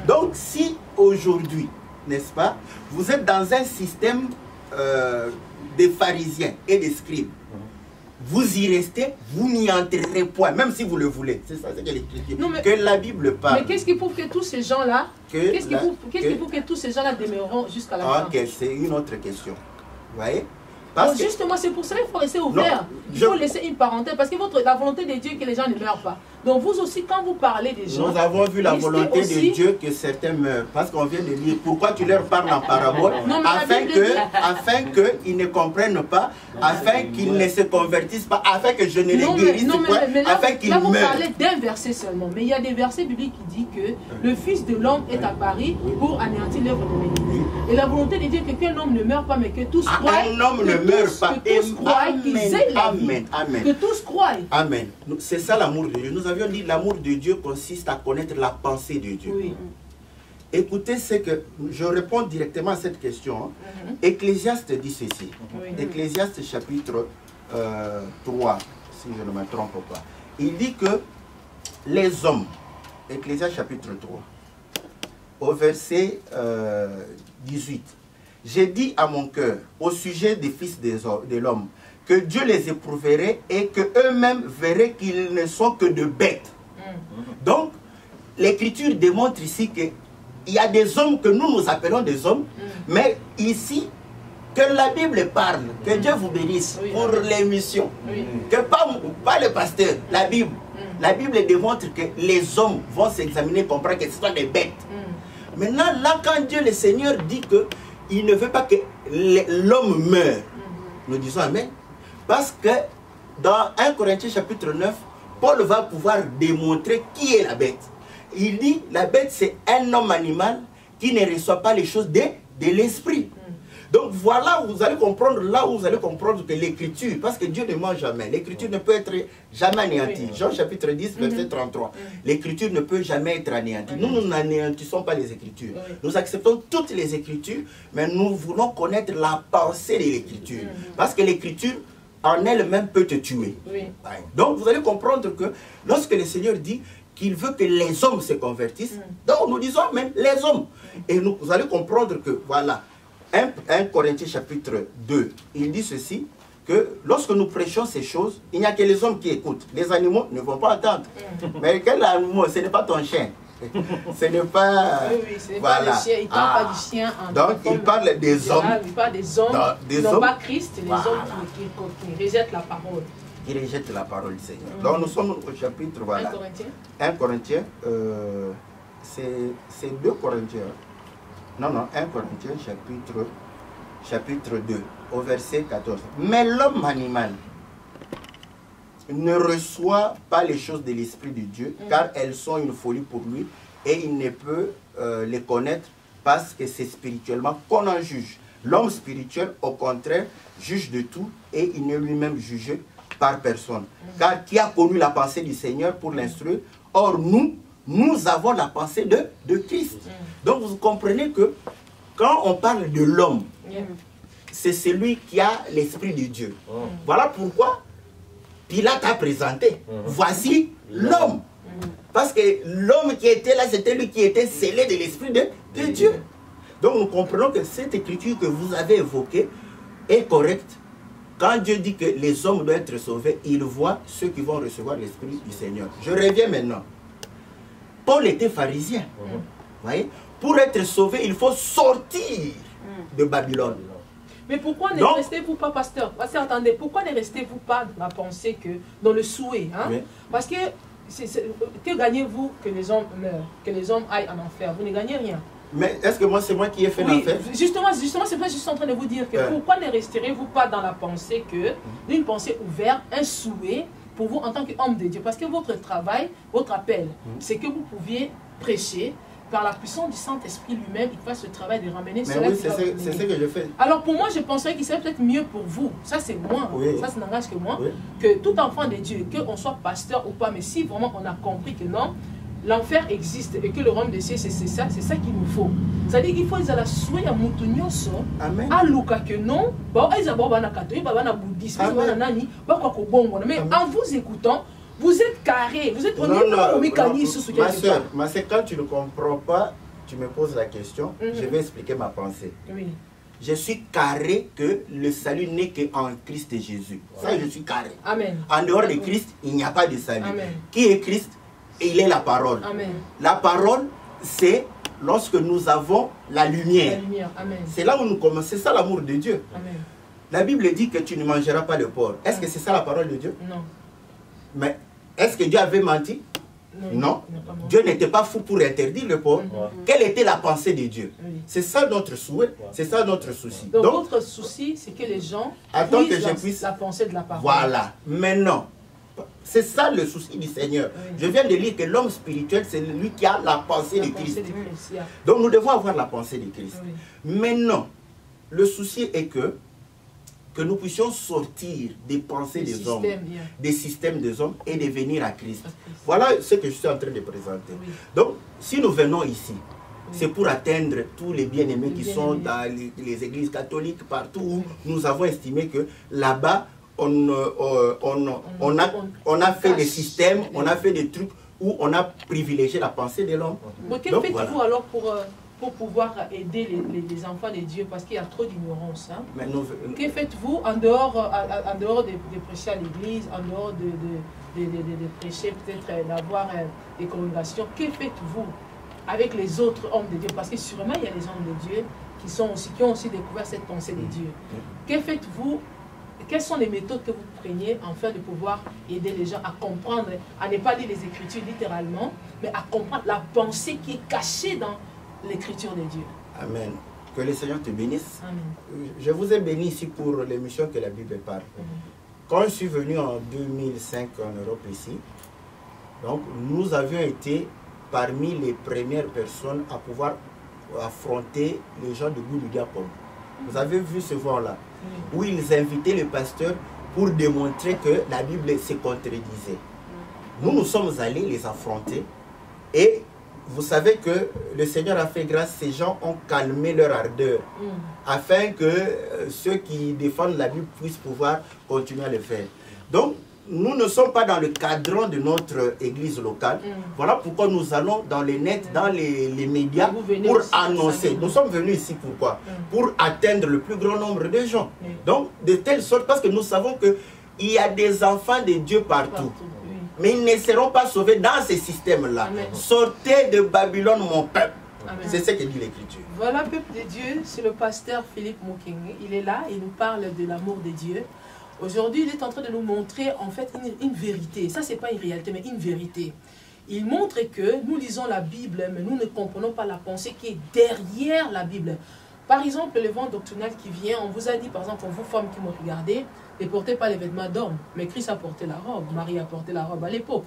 S5: Donc si aujourd'hui, n'est-ce pas, vous êtes dans un système des pharisiens et des scribes, vous y restez, vous n'y entrerez point, même si vous le voulez. C'est ça, c'est que l'Écriture. Que la Bible parle.
S2: Mais qu'est-ce qui prouve que tous ces gens-là, qu'est-ce qui prouve que tous ces gens-là demeureront jusqu'à la fin?
S5: Ok, c'est une autre question. Vous voyez?
S2: Bon, justement, c'est pour ça qu'il faut rester ouvert. Il faut laisser une parenthèse, parce que la volonté de Dieu est que les gens ne meurent pas. Donc vous aussi, quand vous parlez des gens...
S5: Nous avons vu la volonté de Dieu que certains meurent, parce qu'on vient de lire pourquoi tu leur parles en parabole, afin qu'ils ne comprennent pas, afin qu'ils ne se convertissent pas, afin que je ne les guérisse pas, afin qu'ils meurent.
S2: Là, vous parlez d'un verset seulement, mais il y a des versets bibliques qui disent que le Fils de l'homme est apparu pour anéantir l'œuvre de l'ennemi. Et la volonté de Dieu est qu'un homme ne meure pas, mais que tous croient.
S5: Un homme ne meurt pas.
S2: Que tous croient qu'ils aient la vie.
S5: Amen.
S2: Que tous croient.
S5: Amen. C'est ça l'amour de Dieu. Nous avions dit l'amour de Dieu consiste à connaître la pensée de Dieu. Oui. Écoutez ce que... Je réponds directement à cette question. Ecclésiaste dit ceci. Oui. Ecclésiaste chapitre 3, si je ne me trompe pas. Il dit que les hommes, Ecclésiaste chapitre 3, au verset 18, j'ai dit à mon cœur, au sujet des fils de l'homme, que Dieu les éprouverait et qu'eux-mêmes verraient qu'ils ne sont que de bêtes. Donc, l'Écriture démontre ici qu'il y a des hommes que nous appelons des hommes, mais ici, que la Bible parle, que Dieu vous bénisse pour l'émission, que pas le pasteur, la Bible. La Bible démontre que les hommes vont s'examiner, comprendre que ce sont des bêtes. Maintenant, là, quand Dieu le Seigneur dit qu'il ne veut pas que l'homme meure, nous disons Amen. Parce que dans 1 Corinthiens chapitre 9, Paul va pouvoir démontrer qui est la bête. Il dit, la bête c'est un homme animal qui ne reçoit pas les choses de l'esprit. Donc voilà où vous allez comprendre, que l'écriture, parce que Dieu ne ment jamais, l'écriture ne peut être jamais anéantie. Jean chapitre 10, verset 33. L'écriture ne peut jamais être anéantie. Nous n'anéantissons pas les écritures. Nous acceptons toutes les écritures, mais nous voulons connaître la pensée de l'écriture. Parce que l'écriture en elle-même peut te tuer. Donc vous allez comprendre que lorsque le Seigneur dit qu'il veut que les hommes se convertissent, donc nous disons même les hommes. Et vous allez comprendre que voilà, 1 Corinthiens chapitre 2, il dit ceci, que lorsque nous prêchons ces choses, il n'y a que les hommes qui écoutent. Les animaux ne vont pas entendre. Mais quel animal? Ce n'est pas ton chien. Ce n'est pas...
S2: ce n'est pas le chien. Il ne parle pas du chien.
S5: Donc il parle des hommes.
S2: Il parle des hommes, non pas Christ, les hommes qui rejettent la parole.
S5: Qui rejettent la parole du Seigneur. Donc nous sommes au chapitre, voilà. 1 Corinthiens, c'est 2 Corinthiens. Non, 1 Corinthiens chapitre 2, au verset 14. Mais l'homme animal ne reçoit pas les choses de l'Esprit de Dieu, car elles sont une folie pour lui, et il ne peut les connaître parce que c'est spirituellement qu'on en juge. L'homme spirituel, au contraire, juge de tout et il n'est lui-même jugé par personne. Car qui a connu la pensée du Seigneur pour l'instruire? Or, nous avons la pensée de Christ. Donc, vous comprenez que quand on parle de l'homme, c'est celui qui a l'esprit de Dieu. Voilà pourquoi Pilate a présenté. Voici l'homme. Parce que l'homme qui était là, c'était lui qui était scellé de l'esprit de Dieu. Donc nous comprenons que cette écriture que vous avez évoquée est correcte. Quand Dieu dit que les hommes doivent être sauvés, il voit ceux qui vont recevoir l'esprit du Seigneur. Je reviens maintenant. Paul était pharisien. Voyez? Pour être sauvé, il faut sortir de Babylone.
S2: Mais pourquoi ne restez-vous pas, pasteur? Parce que attendez, pourquoi ne restez-vous pas dans la pensée que, dans le souhait, hein? Oui. Parce que que gagnez-vous que les hommes meurent, que les hommes aillent en enfer? Vous ne gagnez rien.
S5: Mais est-ce que c'est moi qui ai fait l'enfer?
S2: Justement, c'est pour ça que je suis en train de vous dire que pourquoi ne resterez-vous pas dans la pensée que, une pensée ouverte, un souhait pour vous en tant qu'homme de Dieu? Parce que votre travail, votre appel, c'est que vous pouviez prêcher par la puissance du Saint-Esprit lui-même, il fasse ce travail de ramener cela.
S5: Oui, c'est ce que je fais.
S2: Alors pour moi, je penserais qu'il serait peut-être mieux pour vous, ça c'est moi, ça n'engage que moi, que tout enfant de Dieu, qu'on soit pasteur ou pas, mais si vraiment on a compris que non, l'enfer existe et que le royaume des cieux c'est ça qu'il nous faut. C'est-à-dire qu'il faut la souhaiter à Moutounioso, à Luka que non, ils ont un catholique, un bouddhiste, mais en vous écoutant, vous êtes carré, vous êtes
S5: ma soeur, quand tu ne comprends pas, tu me poses la question, je vais expliquer ma pensée.
S2: Oui.
S5: Je suis carré que le salut n'est qu'en Christ et Jésus. Ça, je suis carré.
S2: Amen.
S5: En dehors de Christ, il n'y a pas de salut.
S2: Amen.
S5: Qui est Christ? Il est la parole.
S2: Amen.
S5: La parole, c'est lorsque nous avons la lumière.
S2: La lumière. Amen.
S5: C'est là où nous commençons. C'est ça l'amour de Dieu.
S2: Amen.
S5: La Bible dit que tu ne mangeras pas le porc. Est-ce que c'est ça la parole de Dieu?
S2: Non.
S5: Mais est-ce que Dieu avait menti? Non. Dieu n'était pas fou pour interdire le porc. Quelle était la pensée de Dieu? C'est ça notre souhait, c'est ça notre souci.
S2: Donc votre souci, c'est que les gens puissent la pensée de la parole.
S5: Voilà. Maintenant, c'est ça le souci du Seigneur. Je viens de lire que l'homme spirituel, c'est lui qui a la pensée de Christ. Donc nous devons avoir la pensée de Christ. Maintenant, le souci est que nous puissions sortir des pensées des hommes, des systèmes des hommes et de venir à Christ. Voilà ce que je suis en train de présenter. Donc, si nous venons ici, c'est pour atteindre tous les bien-aimés qui sont dans les églises catholiques, partout où nous avons estimé que là-bas, on a fait des systèmes, on a fait des trucs où on a privilégié la pensée de l'homme.
S2: Mais que faites-vous alors pour pouvoir aider les enfants de Dieu, parce qu'il y a trop d'ignorance. Hein? Que faites-vous en dehors de prêcher à l'église, en dehors de prêcher, peut-être d'avoir des congrégations? Que faites-vous avec les autres hommes de Dieu? Parce que sûrement il y a des hommes de Dieu qui ont aussi découvert cette pensée de Dieu. Que faites-vous? Quelles sont les méthodes que vous prenez afin de pouvoir aider les gens à comprendre, à ne pas lire les Écritures littéralement, mais à comprendre la pensée qui est cachée dans l'Écriture de Dieu?
S5: Amen. Que le Seigneur te bénisse.
S2: Amen.
S5: Je vous ai béni ici pour l'émission que la Bible parle. Quand je suis venu en 2005 en Europe ici, donc nous avions été parmi les premières personnes à pouvoir affronter les gens de Goudou Diapom. Vous avez vu ce voir-là, où ils invitaient le pasteur pour démontrer que la Bible se contredisait. Nous sommes allés les affronter et vous savez que le Seigneur a fait grâce, ces gens ont calmé leur ardeur afin que ceux qui défendent la Bible puissent pouvoir continuer à le faire. Donc, nous ne sommes pas dans le cadran de notre église locale. Voilà pourquoi nous allons dans les nets, dans les médias pour annoncer. Nous sommes venus ici pourquoi? Pour atteindre le plus grand nombre de gens. Donc, de telle sorte, parce que nous savons qu'il y a des enfants de Dieu partout. Mais ils ne seront pas sauvés dans ces systèmes-là. Sortez de Babylone, mon peuple. C'est ce que dit l'Écriture.
S2: Voilà, peuple de Dieu, c'est le pasteur Philippe Mukenge. Il est là, il nous parle de l'amour de Dieu. Aujourd'hui, il est en train de nous montrer en fait une vérité. Ça, ce n'est pas une réalité, mais une vérité. Il montre que nous lisons la Bible, mais nous ne comprenons pas la pensée qui est derrière la Bible. Par exemple, le vent doctrinal qui vient, on vous a dit, par exemple, pour vous femmes qui me regardez, ne portez pas les vêtements d'homme, mais Christ a porté la robe, Marie a porté la robe à l'époque.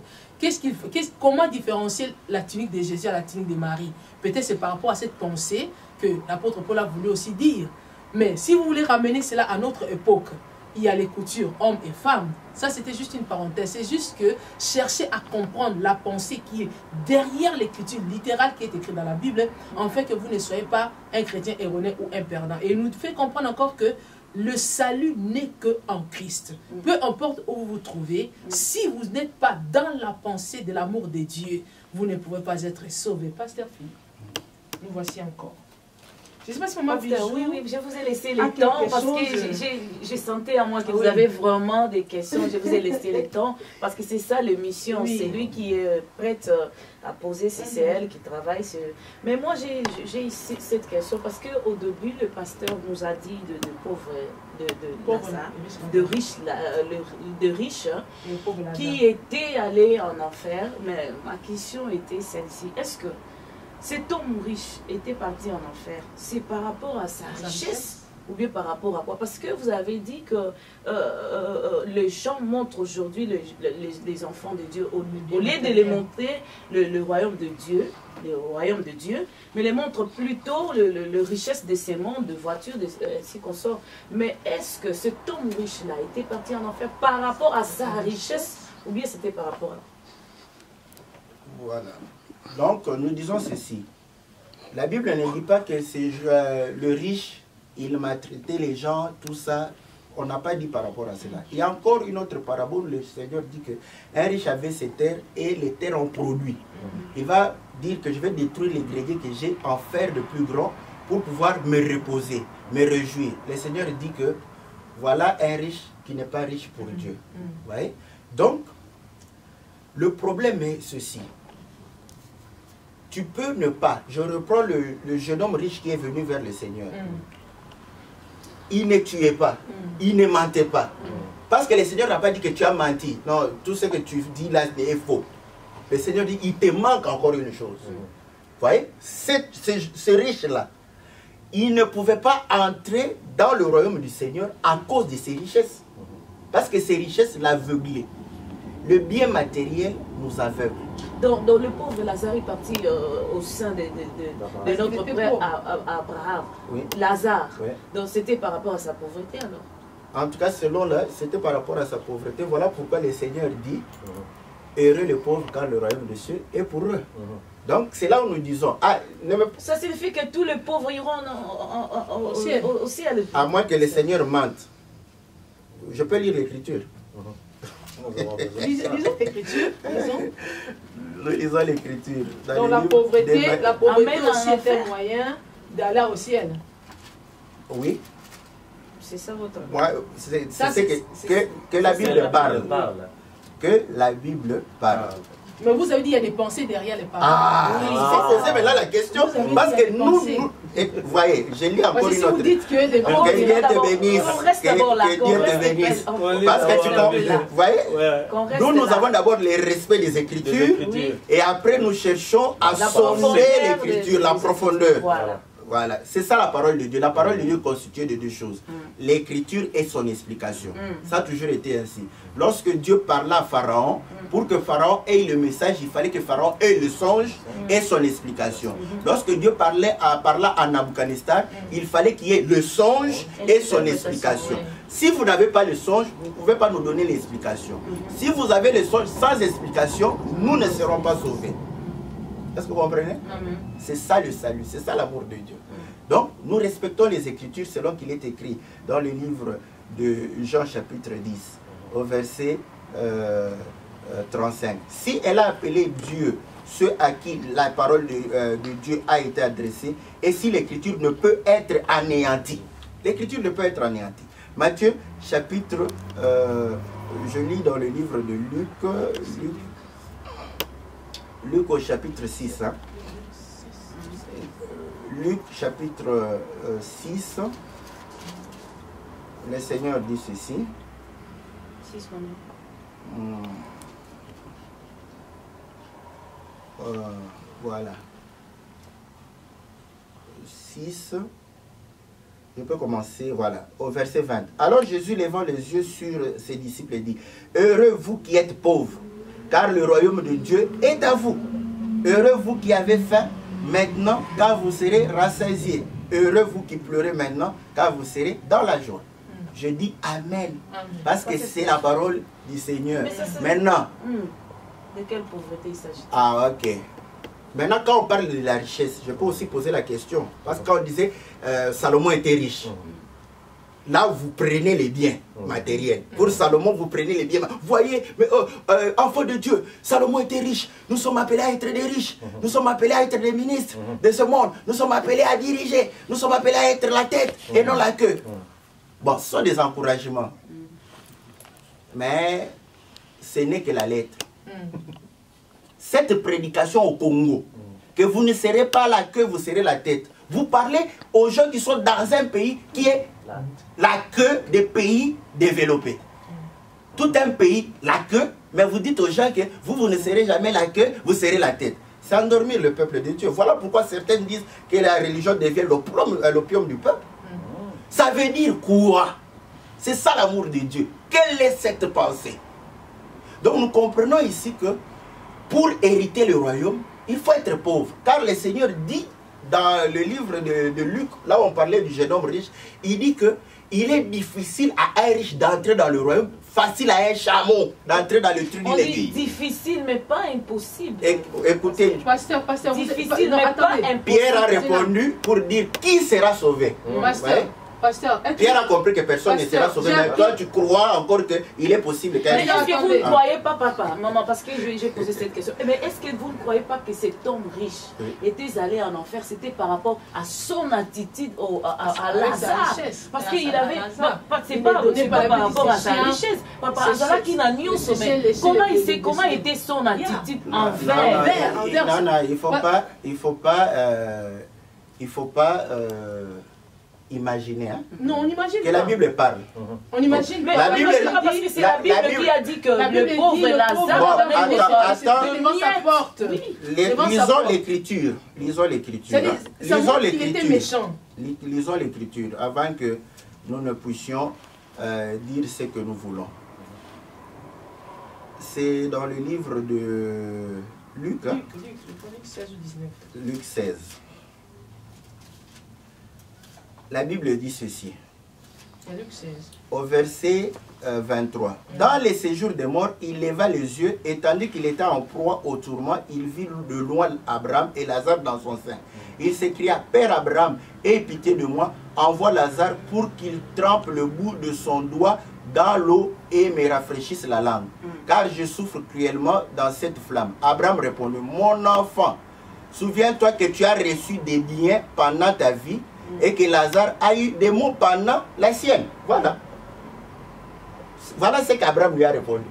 S2: Comment différencier la tunique de Jésus à la tunique de Marie? Peut-être c'est par rapport à cette pensée que l'apôtre Paul a voulu aussi dire. Mais si vous voulez ramener cela à notre époque, il y a les coutures, hommes et femmes. Ça, c'était juste une parenthèse. C'est juste que chercher à comprendre la pensée qui est derrière l'écriture littérale qui est écrite dans la Bible, en fait que vous ne soyez pas un chrétien erroné ou un perdant. Et il nous fait comprendre encore que le salut n'est qu'en Christ. Peu importe où vous vous trouvez, si vous n'êtes pas dans la pensée de l'amour de Dieu, vous ne pouvez pas être sauvé. Pasteur Philippe, nous voici encore. Je ne sais pas si maman Bijou...
S3: Oui, je vous ai laissé le temps parce que j'ai senti à moi que vous avez vraiment des questions. Je vous ai laissé le temps parce que c'est ça l'émission. C'est lui qui est prête à poser, c'est elle qui travaille. Mais moi, j'ai ici cette question parce qu'au début, le pasteur nous a dit de pauvres, de riches qui étaient allés en enfer. Mais ma question était celle-ci. Est-ce que cet homme riche était parti en enfer, c'est par rapport à sa richesse ou bien par rapport à quoi? Parce que vous avez dit que les gens montrent aujourd'hui les enfants de Dieu, au lieu de les montrer le royaume de Dieu, mais les montrent plutôt le richesse de ces mondes, de voitures, de ainsi qu'on sort. Mais est-ce que cet homme riche-là était parti en enfer par rapport à sa richesse ou bien c'était par rapport à...
S5: Voilà. Donc, nous disons ceci. La Bible ne dit pas que c'est le riche, il maltraitait les gens, tout ça. On n'a pas dit par rapport à cela. Il y a encore une autre parabole. Le Seigneur dit qu'un riche avait ses terres et les terres ont produit. Il va dire que je vais détruire les greniers que j'ai, en faire de plus grands pour pouvoir me reposer, me réjouir. Le Seigneur dit que voilà un riche qui n'est pas riche pour Dieu. Vous voyez? Donc, le problème est ceci. Tu peux ne pas. Je reprends le jeune homme riche qui est venu vers le Seigneur. Il ne tuait pas. Il ne mentait pas. Parce que le Seigneur n'a pas dit que tu as menti. Non, tout ce que tu dis là est faux. Le Seigneur dit, il te manque encore une chose. Vous voyez, ce riche-là, il ne pouvait pas entrer dans le royaume du Seigneur à cause de ses richesses. Parce que ses richesses l'aveuglaient. Le bien matériel nous aveugle.
S3: Donc le pauvre Lazare est parti au sein de notre frère Abraham. Oui. Lazare. Oui. Donc c'était par rapport à sa pauvreté alors?
S5: En tout cas, selon là, c'était par rapport à sa pauvreté. Voilà pourquoi le Seigneur dit heureux les pauvres car le royaume de Dieu est pour eux. Donc c'est là où nous disons...
S3: Ça signifie que tous les pauvres iront au ciel.
S5: À moins que le Seigneur mente. Je peux lire l'écriture.
S2: Lisons l'écriture.
S5: Nous lisons l'écriture.
S2: Donc la pauvreté aussi est un moyen d'aller au ciel.
S5: Oui.
S3: C'est ça votre...
S5: C'est que la Bible parle. Que la Bible parle.
S2: Mais vous avez dit qu'il y a des pensées derrière les paroles.
S5: Il faut poser maintenant la question. Parce que nous, vous voyez, je lis encore une autre.
S2: Si vous dites que les
S5: pauvres... Que Dieu te bénisse. Que Dieu te bénisse. Parce que vous voyez, nous avons d'abord le respect des Écritures. Et après, nous cherchons à sonder l'Écriture, la profondeur. Voilà, c'est ça la parole de Dieu. La parole de Dieu est constituée de deux choses. L'écriture et son explication. Ça a toujours été ainsi. Lorsque Dieu parla à Pharaon, pour que Pharaon ait le message, il fallait que Pharaon ait le songe et son explication. Lorsque Dieu parla à Nabuchodonosor, il fallait qu'il y ait le songe et son explication. Si vous n'avez pas le songe, vous ne pouvez pas nous donner l'explication. Si vous avez le songe sans explication, nous ne serons pas sauvés. Est-ce que vous comprenez? C'est ça le salut, c'est ça l'amour de Dieu. Donc, nous respectons les Écritures selon qu'il est écrit dans le livre de Jean chapitre 10, au verset 35. Si elle a appelé Dieu ceux à qui la parole de Dieu a été adressée, et si l'Écriture ne peut être anéantie. L'Écriture ne peut être anéantie. Matthieu chapitre, je lis dans le livre de Luc au chapitre 6. Hein. Luc chapitre 6. Le Seigneur dit ceci.
S3: 6,
S5: voilà. 6. Je peux commencer, voilà, au verset 20. Alors Jésus, levant les yeux sur ses disciples, dit: heureux vous qui êtes pauvres, car le royaume de Dieu est à vous. Heureux vous qui avez faim, maintenant, car vous serez rassasiés. heureux vous qui pleurez maintenant, car vous serez dans la joie. Je dis Amen. Parce que c'est la parole du Seigneur. Maintenant.
S3: De quelle pauvreté il s'agit?
S5: Ah, ok. Maintenant, quand on parle de la richesse, je peux aussi poser la question. Parce que quand on disait Salomon était riche, là vous prenez les biens matériels. Pour Salomon, vous prenez les biens. Voyez, mais, enfant de Dieu, Salomon était riche. Nous sommes appelés à être des riches. Nous sommes appelés à être des ministres de ce monde. Nous sommes appelés à diriger. Nous sommes appelés à être la tête et non la queue. Bon, ce sont des encouragements. Mais ce n'est que la lettre. Cette prédication au Congo, que vous ne serez pas la queue, vous serez la tête. Vous parlez aux gens qui sont dans un pays qui est la queue des pays développés. Tout un pays, la queue, mais vous dites aux gens que vous ne serez jamais la queue, vous serez la tête. C'est endormir le peuple de Dieu. Voilà pourquoi certains disent que la religion devient l'opium du peuple. Ça veut dire quoi? C'est ça l'amour de Dieu. Quelle est cette pensée? Donc nous comprenons ici que pour hériter le royaume, il faut être pauvre. Car le Seigneur dit dans le livre de Luc, là où on parlait du jeune homme riche, il dit que il est difficile à un riche d'entrer dans le royaume, facile à un chameau d'entrer dans le trou d'une aiguille.
S3: Difficile, mais pas impossible.
S5: Écoutez,
S2: Pasteur,
S3: difficile, mais pas impossible.
S5: Pierre a répondu pour dire qui sera sauvé.
S2: Pasteur,
S5: Pierre a compris que personne ne sera sauvé, mais toi tu crois encore qu'il est possible qu'un
S3: Mais est-ce que vous ne croyez pas, papa, maman, parce que j'ai posé cette question, mais est-ce que vous ne croyez pas que cet homme riche était allé en enfer? C'était par rapport à son attitude à Lazare. Parce qu'il avait, c'est pas par rapport à sa richesse, par rapport qu'il a nié au sommet. Comment était son attitude envers?
S5: Non, il faut pas imaginer, hein?
S2: Non, on imagine
S5: que la Bible parle.
S2: On imagine.
S3: Mais la Bible, parce que c'est la Bible qui a dit que le pauvre Lazare
S2: devant sa porte.
S5: Lisons l'écriture. Lisons l'écriture.
S2: Lisons l'écriture.
S5: Lisons l'écriture avant que nous ne puissions dire ce que nous voulons. C'est dans le livre de Luc. Hein?
S2: Luc 16 ou 19.
S5: Luc 16. La Bible dit ceci, au verset 23. Dans les séjours des morts, il leva les yeux et tandis qu'il était en proie au tourment, il vit de loin Abraham et Lazare dans son sein. Il s'écria, Père Abraham, aie pitié de moi, envoie Lazare pour qu'il trempe le bout de son doigt dans l'eau et me rafraîchisse la langue, car je souffre cruellement dans cette flamme. Abraham répondit, mon enfant, souviens-toi que tu as reçu des biens pendant ta vie, et que Lazare a eu des maux pendant la sienne. Voilà. Voilà ce qu'Abraham lui a répondu.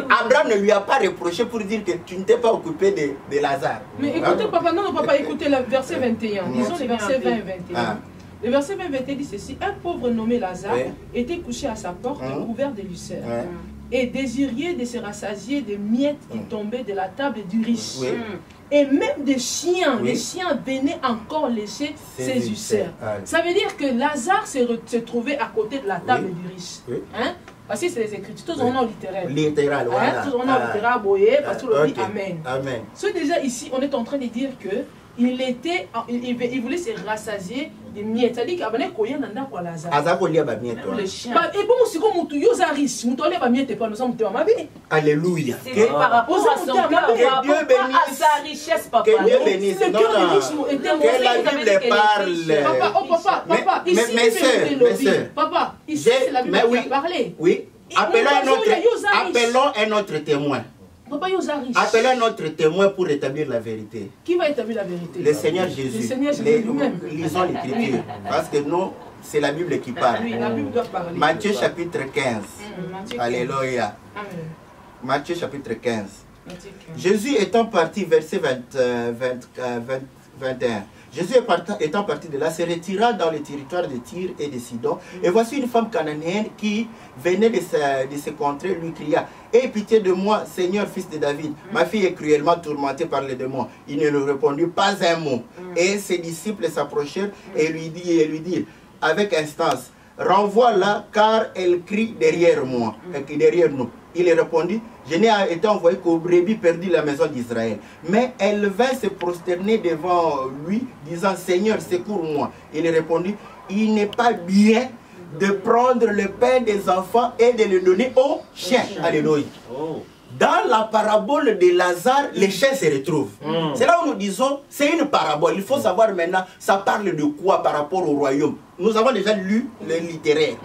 S5: Abraham ne lui a pas reproché pour dire que tu ne t'es pas occupé de Lazare.
S2: Mais écoutez, papa, non, papa, écoutez le verset 21. Disons les versets 20 et 21. Le verset 20 et 21 dit ceci. Un pauvre nommé Lazare était couché à sa porte, couvert de lucères, et désiriez de se rassasier des miettes qui tombaient de la table du riche. Et même des chiens, les chiens venaient encore lécher ses ulcères. Ça veut dire que Lazare se trouvait à côté de la table du riche. Hein? Parce que c'est les Écritures, tous en nom littéral.
S5: Littéral, voilà.
S2: Tous en nom littéral, boyé, parce que le dit Amen.
S5: Amen.
S2: Ce déjà ici, on est en train de dire que il voulait se rassasier des miettes. C'est-à-dire qu'il y a un Lazare.
S5: Le
S2: chien. Et bon, c'est comme tu es riche, tu as miettes, nous sommes ma vie.
S5: Alléluia.
S3: C'est par rapport à son cœur, par rapport à sa richesse, papa.
S5: Que Dieu bénisse. Que la Bible parle.
S2: Papa, ici,
S5: mes soeurs,
S2: papa, ici, c'est la Bible qui a parlé.
S5: Oui. Appelons un autre témoin. Appelons un autre témoin pour établir la vérité.
S2: Qui va établir la vérité?
S5: Le Seigneur Jésus.
S2: Le Seigneur Jésus lui-même.
S5: Lisons l'écriture. Parce que nous, c'est la Bible qui parle.
S2: Oui, la Bible doit parler.
S5: Matthieu chapitre 15. Alléluia. Matthieu chapitre 15. Jésus étant parti, verset 21. Jésus étant parti de là, se retira dans le territoire de Tyr et de Sidon. Et voici une femme cananéenne qui venait de se contrer, lui cria, « Aie pitié de moi, Seigneur, fils de David. Ma fille est cruellement tourmentée par les démons. » Il ne lui répondit pas un mot. Et ses disciples s'approchèrent et lui dirent, avec instance, renvoie-la car elle crie derrière moi, derrière nous. Il est répondu, je n'ai été envoyé qu'aux brebis perdues de la maison d'Israël. Mais elle vint se prosterner devant lui, disant, Seigneur, secours-moi. Il est répondu, il n'est pas bien de prendre le pain des enfants et de le donner aux chiens. Alléluia. Dans la parabole de Lazare, les chiens se retrouvent. C'est là où nous disons, c'est une parabole. Il faut savoir maintenant, ça parle de quoi par rapport au royaume. Nous avons déjà lu le littéraire.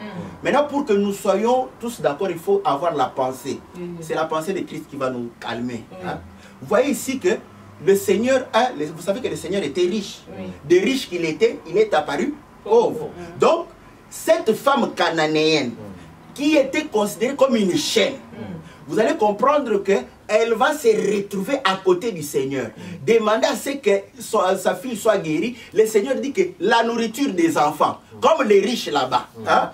S5: Maintenant, pour que nous soyons tous d'accord, il faut avoir la pensée. C'est la pensée de Christ qui va nous calmer. Hein? Vous voyez ici que le Seigneur, vous savez que le Seigneur était riche. De riche qu'il était, il est apparu pauvre. Donc, cette femme cananéenne qui était considérée comme une chienne, vous allez comprendre qu'elle va se retrouver à côté du Seigneur. Demander à ce que sa fille soit guérie. Le Seigneur dit que la nourriture des enfants, comme les riches là-bas, hein,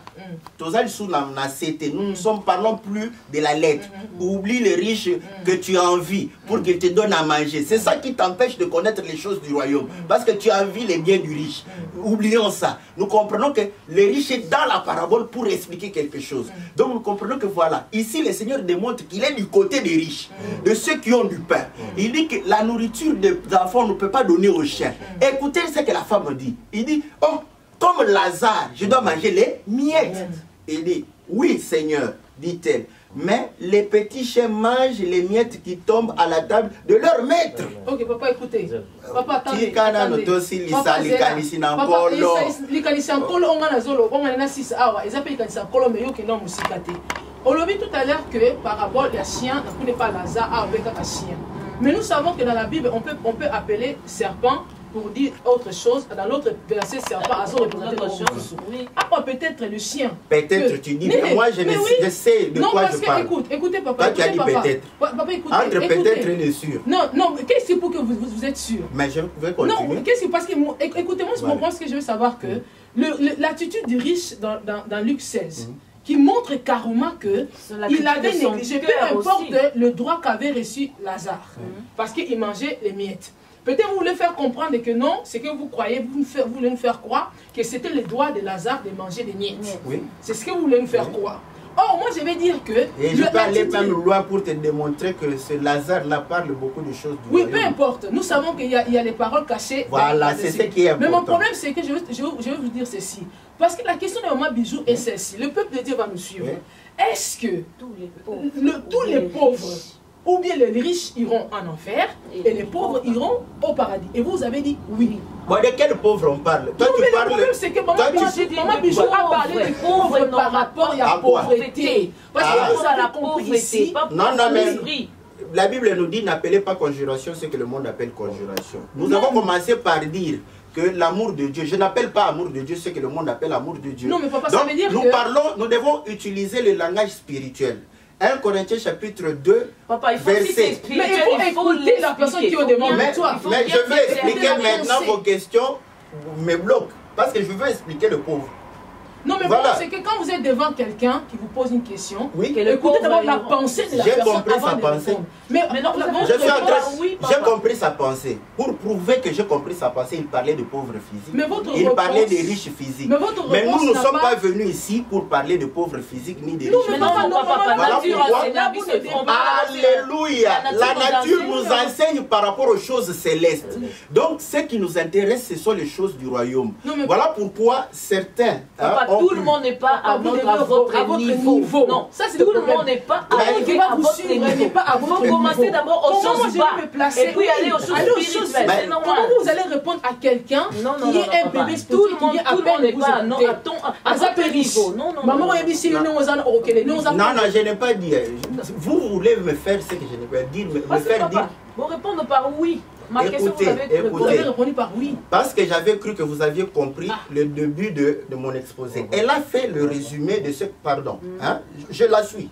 S5: nous ne parlons plus de la lettre. Oublie les riches que tu as envie pour qu'ils te donnent à manger. C'est ça qui t'empêche de connaître les choses du royaume. Parce que tu as envie les biens du riche. Oublions ça. Nous comprenons que le riche est dans la parabole pour expliquer quelque chose. Donc nous comprenons que voilà, ici le Seigneur démontre qu'il est du côté des riches, de ceux qui ont du pain. Il dit que la nourriture des enfants ne peut pas donner aux chiens. Écoutez ce que la femme dit. Il dit, oh, comme Lazare, je dois manger les miettes. Il dit, oui Seigneur, dit-elle, mais les petits chiens mangent les miettes qui tombent à la table de leur maître.
S2: Ok, papa, écoutez. Papa, attendez. On l'a vu tout à l'heure que par rapport à chien, on n'est pas Lazare avec un chien. Mais nous savons que dans la Bible, on peut appeler serpent pour dire autre chose. Dans l'autre verset, serpent a représenté autre chose. Après, peut-être le chien.
S5: Peut-être tu dis, mais moi je sais de quoi je parle.
S2: Écoutez, papa.
S5: Tu as dit peut-être.
S2: Papa, écoutez.
S5: Entre peut-être et le sûr.
S2: Non, qu'est-ce que pour que vous êtes sûr?
S5: Mais je vais continuer.
S2: Non, qu'est-ce que, parce que, écoutez-moi, ce que je veux savoir que l'attitude du riche dans Luc 16, qui montre carrément qu'il avait négligé, peu importe le droit qu'avait reçu Lazare, parce qu'il mangeait les miettes. Peut-être vous voulez faire comprendre que non, c'est que vous croyez, vous voulez nous faire croire que c'était le droit de Lazare de manger des miettes. Oui. C'est ce que vous voulez nous faire croire. Or, moi je vais dire que...
S5: Et je peux aller même loin pour te démontrer que ce Lazare-là parle beaucoup de choses du royaume.
S2: Peu importe. Nous savons qu'il y a les paroles cachées.
S5: Voilà, c'est ce qui est important.
S2: Mais mon problème, c'est que je vais vous dire ceci. Parce que la question de Maman Bijou est celle-ci. Le peuple de Dieu va nous suivre. Est-ce que tous les pauvres, ou bien les riches iront en enfer, et les pauvres iront au paradis? Et vous avez dit oui.
S5: Bon, de quel pauvre on parle? Toi,
S2: non,
S5: tu
S2: mais
S5: parles...
S2: le problème, c'est que Maman Bijou a parlé de pauvres par rapport à la pauvreté. Parce que vous avez compris ici.
S5: Non, mais la Bible nous dit n'appelez pas conjuration ce que le monde appelle conjuration. Nous avons commencé par dire que l'amour de Dieu, je n'appelle pas amour de Dieu ce que le monde appelle amour de Dieu.
S2: Non, mais papa,
S5: donc,
S2: ça veut dire
S5: nous devons utiliser le langage spirituel. 1 Corinthiens chapitre 2,
S3: papa, il faut
S5: verset.
S2: Mais il faut écouter la personne qui est devant toi.
S5: Mais je vais expliquer maintenant vos questions, me bloquent, parce que je veux expliquer le pauvre.
S2: Non, mais voilà. C'est que quand vous êtes devant quelqu'un qui vous pose une question, écoutez d'abord la pensée de la personne.
S5: J'ai compris sa pensée.
S2: Mais non,
S5: j'ai compris sa pensée. Pour prouver que j'ai compris sa pensée, il parlait de pauvres physiques.
S2: Il
S5: parlait des riches physiques. Mais nous ne sommes pas venus ici pour parler de pauvres physiques ni des riches physiques. Voilà pourquoi. Alléluia. La nature nous enseigne par rapport aux choses célestes. Donc, ce qui nous intéresse, ce sont les choses du royaume. Voilà pourquoi certains...
S3: Tout le monde n'est pas à votre niveau. Non, ça c'est tout le monde n'est pas à votre niveau. Il faut commencer d'abord aux choses bas et puis aller aux choses spirituelles.
S2: Comment vous allez répondre à quelqu'un qui est un bébé spirituel qui vient à peine vous écouter?
S3: À votre niveau. Non,
S5: je n'ai pas dit. Vous voulez me faire ce que je n'ai pas dit, me faire dire.
S3: Vous répondez par oui.
S5: Écoutez,
S2: vous avez répondu par oui.
S5: Parce que j'avais cru que vous aviez compris le début de mon exposé. Elle a fait le résumé de ce... Pardon, hein, je la suis.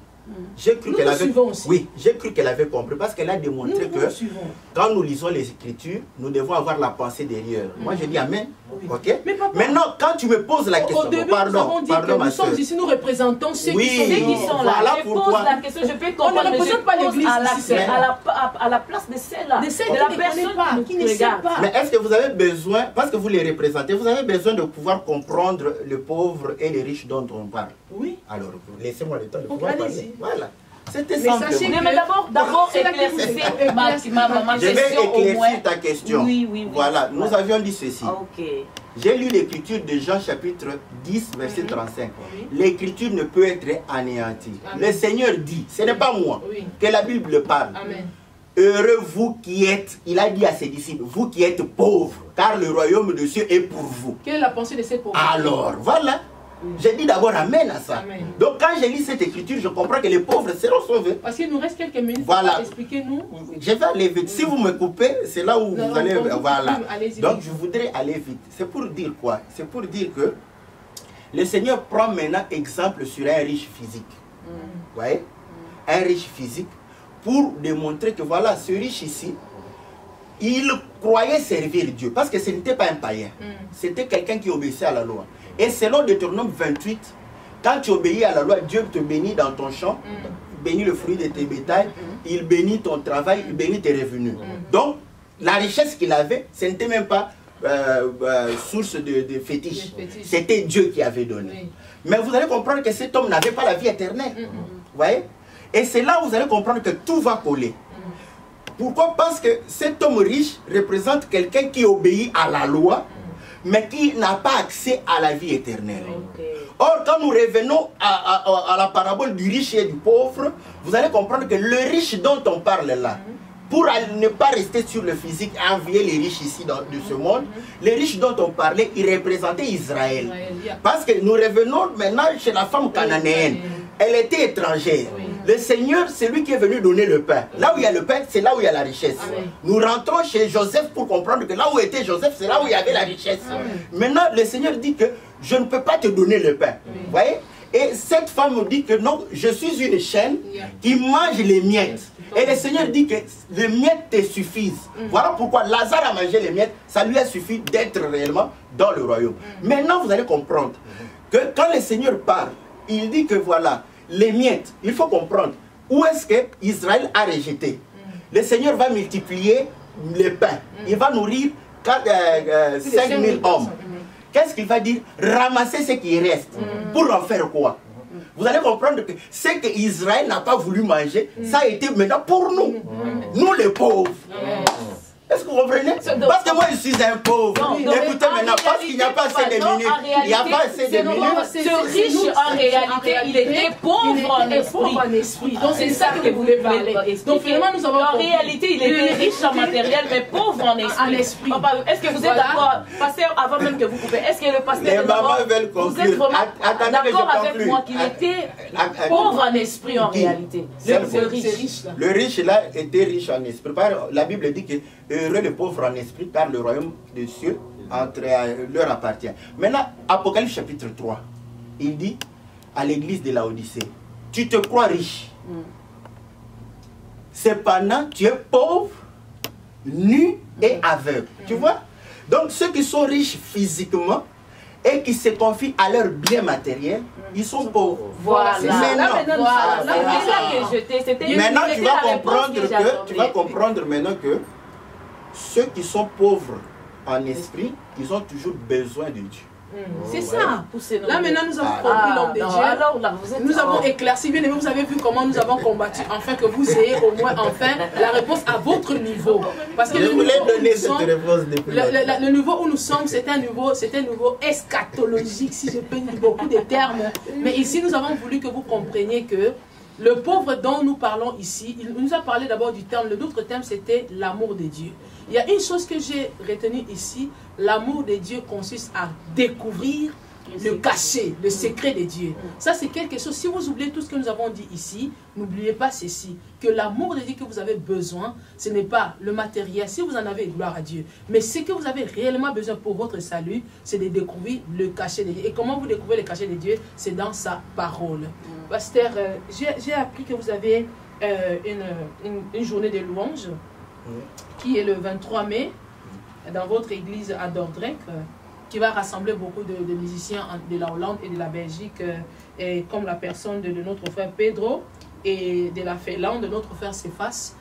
S5: J'ai cru
S2: Nous
S5: qu'elle
S2: nous
S5: avait...
S2: suivons aussi.
S5: Oui, j'ai cru qu'elle avait compris parce qu'elle a démontré
S2: Nous
S5: que
S2: suivons.
S5: quand nous lisons les Écritures, nous devons avoir la pensée derrière. Moi, je dis Amen.
S2: Oui.
S5: Ok.
S2: Mais papa,
S5: maintenant, quand tu me poses la question,
S2: Au début, nous avons dit que nous sommes ici, nous représentons ceux
S5: Oui,
S2: qui sont là.
S5: voilà
S3: Je
S5: pourquoi.
S3: pose la question, je peux comprendre.
S2: On ne
S3: mais
S2: représente
S3: je
S2: pas
S3: pose
S2: l'église
S3: à la,
S2: ici, c'est
S3: à la place de celle-là.
S2: De celle
S3: de
S2: qui
S3: la
S2: ne
S3: personne
S2: connaît pas, qui ne sait
S3: regarde.
S2: pas.
S5: Mais est-ce que vous avez besoin, parce que vous les représentez, vous avez besoin de pouvoir comprendre les pauvres et les riches dont on parle?
S2: Oui.
S5: Alors, laissez-moi le temps de
S2: Donc,
S5: pouvoir
S2: allez-y.
S5: parler. Voilà. C'était
S2: Mais
S5: simplement.
S2: sachez
S3: Mais d'abord
S2: C'est là que vous
S3: éclaircissez
S2: êtes-
S3: ma
S5: Je vais
S3: question au moins.
S5: éclaircir ta question.
S3: Oui.
S5: Voilà, nous avions dit ceci.
S3: Ok.
S5: J'ai lu l'écriture de Jean chapitre 10, verset 35.
S2: Oui.
S5: L'écriture ne peut être anéantie.
S2: Amen.
S5: Le Seigneur dit, ce n'est pas moi,
S2: Oui.
S5: que la Bible parle.
S2: Amen.
S5: Heureux vous qui êtes, il a dit à ses disciples, vous qui êtes pauvres, car le royaume de Dieu est pour vous.
S2: Quelle est la pensée de ces pauvres?
S5: Alors, voilà. J'ai dit d'abord Amen à ça.
S2: Amen.
S5: Donc quand j'ai lu cette écriture, je comprends que les pauvres seront sauvés.
S2: Parce qu'il nous reste quelques minutes.
S5: Voilà.
S2: Expliquez-nous.
S5: Je vais aller vite. Si vous me coupez, c'est là où
S2: Non,
S5: vous allez...
S2: on vous
S5: Voilà.
S2: coupe, allez-y
S5: Donc
S2: vite.
S5: je voudrais aller vite. C'est pour dire quoi? C'est pour dire que le Seigneur prend maintenant exemple sur un riche physique. Vous voyez? Un riche physique pour démontrer que voilà, ce riche ici, il croyait servir Dieu. Parce que ce n'était pas un païen. C'était quelqu'un qui obéissait à la loi. Et selon Deutéronome 28, quand tu obéis à la loi, Dieu te bénit dans ton champ, bénit le fruit de tes bétails, il bénit ton travail, il bénit tes revenus. Donc, la richesse qu'il avait, ce n'était même pas source de fétiche. C'était Dieu qui avait donné.
S2: Oui.
S5: Mais vous allez comprendre que cet homme n'avait pas la vie éternelle. Vous voyez? Et c'est là où vous allez comprendre que tout va coller. Pourquoi? Parce que cet homme riche représente quelqu'un qui obéit à la loi, mais qui n'a pas accès à la vie éternelle. Or, quand nous revenons à la parabole du riche et du pauvre, vous allez comprendre que le riche dont on parle là, pour ne pas rester sur le physique, envier les riches ici de ce monde, les riches dont on parlait, ils représentaient Israël. Parce que nous revenons maintenant chez la femme cananéenne. Elle était étrangère. Le Seigneur, c'est lui qui est venu donner le pain. Là où il y a le pain, c'est là où il y a la richesse. Nous rentrons chez Joseph pour comprendre que là où était Joseph, c'est là où il y avait la richesse. Maintenant, le Seigneur dit que je ne peux pas te donner le pain. Vous voyez? Et cette femme nous dit que non, je suis une chaîne qui mange les miettes. Et le Seigneur dit que les miettes te suffisent. Voilà pourquoi Lazare a mangé les miettes, ça lui a suffi d'être réellement dans le royaume. Maintenant, vous allez comprendre que quand le Seigneur parle, il dit que voilà, les miettes, il faut comprendre où est-ce que Israël a rejeté. Le Seigneur va multiplier les pains. Il va nourrir 5000 hommes. Qu'est-ce qu'il va dire? Ramasser ce qui reste. Pour en faire quoi? Vous allez comprendre que ce que Israël n'a pas voulu manger, ça a été maintenant pour nous. Nous les pauvres. Est-ce que vous comprenez? Parce que moi je suis un pauvre. Écoutez maintenant, parce qu'il n'y a pas assez de minutes. Il n'y a pas assez de minutes.
S3: Ce riche, en réalité, il était pauvre en esprit.
S2: Donc c'est ça que vous voulez parler. Donc finalement, nous avons
S3: en réalité, il était riche en matériel, mais pauvre en esprit. Est-ce que vous êtes d'accord, pasteur, avant même que vous coupez, est-ce que le pasteur
S5: Les mamans veulent conclure.
S3: vous êtes vraiment d'accord avec
S5: conclue.
S3: moi qu'il était pauvre en esprit en réalité? Le riche.
S5: Le riche là était riche en esprit. La Bible dit que heureux les pauvres en esprit, car le royaume des cieux leur appartient. Maintenant, Apocalypse chapitre 3, il dit à l'église de Laodicée, tu te crois riche. Cependant, tu es pauvre, nu et aveugle. Tu vois? Donc, ceux qui sont riches physiquement et qui se confient à leurs biens matériels, ils sont pauvres.
S3: Voilà.
S5: Maintenant, tu vas comprendre maintenant que ceux qui sont pauvres en esprit, ils ont toujours besoin de Dieu.
S2: C'est ça. Là maintenant nous avons compris l'homme de Dieu.
S3: Alors, là,
S2: nous avons éclairci, bien aimé, vous avez vu comment nous avons combattu, afin que vous ayez au moins enfin la réponse à votre niveau. Parce que
S5: je voulais donner cette réponse depuis
S2: le niveau où nous sommes, c'est un niveau eschatologique, si je peux dire beaucoup de termes. Mais ici nous avons voulu que vous compreniez que le pauvre dont nous parlons ici, il nous a parlé d'abord du terme, l'autre terme c'était l'amour de Dieu. Il y a une chose que j'ai retenue ici, l'amour de Dieu consiste à découvrir le cachet, le secret de Dieu. Ça, c'est quelque chose. Si vous oubliez tout ce que nous avons dit ici, n'oubliez pas ceci, que l'amour de Dieu que vous avez besoin, ce n'est pas le matériel, si vous en avez, gloire à Dieu. Mais ce que vous avez réellement besoin pour votre salut, c'est de découvrir le cachet de Dieu. Et comment vous découvrez le cachet de Dieu? C'est dans sa parole. Pasteur, j'ai appris que vous avez une journée de louange qui est le 23 mai dans votre église à Dordrecht, qui va rassembler beaucoup de musiciens de la Hollande et de la Belgique, et comme la personne de notre frère Pedro et de la Finlande, de notre frère Cephas,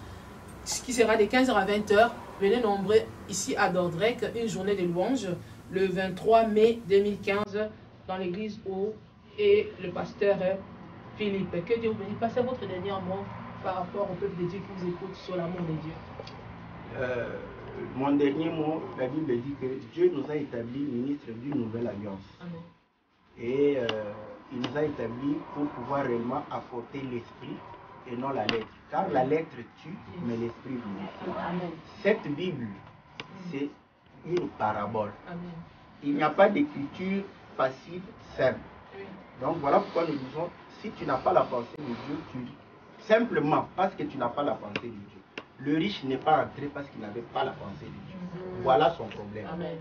S2: qui sera de 15h à 20h. Venez nombreux ici à Dordrecht, une journée de louange, le 23 mai 2015, dans l'église où est le pasteur Philippe. Que Dieu vous bénisse. Passez votre dernier mot par rapport au peuple de Dieu qui vous écoute sur l'amour de Dieu.
S1: Mon dernier mot, la Bible dit que Dieu nous a établis ministres d'une nouvelle alliance.
S2: Amen.
S1: Et il nous a établis pour pouvoir réellement apporter l'esprit et non la lettre. Car la lettre tue, mais l'esprit vivifie.
S3: Amen.
S1: Cette Bible, c'est une parabole.
S2: Amen.
S1: Il n'y a pas d'écriture passive simple.
S2: Oui.
S1: Donc voilà pourquoi nous disons, si tu n'as pas la pensée de Dieu, tu simplement parce que tu n'as pas la pensée de Dieu. Le riche n'est pas entré parce qu'il n'avait pas la pensée de Dieu. Voilà son problème.
S2: Amen.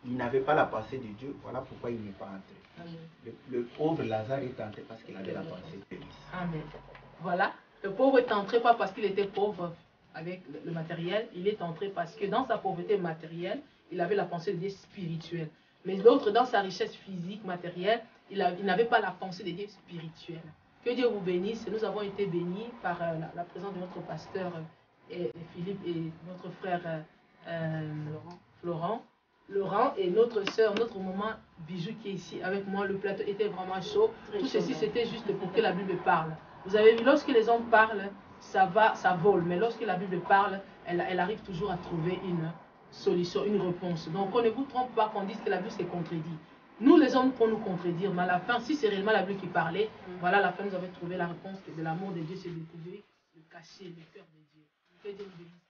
S1: Il n'avait pas la pensée de Dieu, voilà pourquoi il n'est pas entré.
S2: Amen.
S1: Le pauvre Lazare est entré parce qu'il avait la pensée de Dieu.
S2: Amen. Voilà. Le pauvre est entré pas parce qu'il était pauvre avec le matériel, il est entré parce que dans sa pauvreté matérielle, il avait la pensée de Dieu spirituelle. Mais l'autre, dans sa richesse physique, matérielle, il n'avait pas la pensée de Dieu spirituelle. Que Dieu vous bénisse. Nous avons été bénis par la présence de notre pasteur et Philippe et notre frère Laurent et notre soeur, notre maman Bijou qui est ici avec moi. Le plateau était vraiment chaud. Tout ceci, c'était juste pour que la Bible parle. Vous avez vu, lorsque les hommes parlent, ça vole. Mais lorsque la Bible parle, elle arrive toujours à trouver une solution, une réponse. Donc, on ne vous trompe pas qu'on dise que la Bible se contredit. Nous, les hommes, pour nous contredire, mais à la fin, si c'est réellement la Bible qui parlait, voilà, à la fin, nous avons trouvé la réponse de l'amour de Dieu, c'est de découvrir le cachet, le cœur de Dieu. Que Dieu vous bénisse.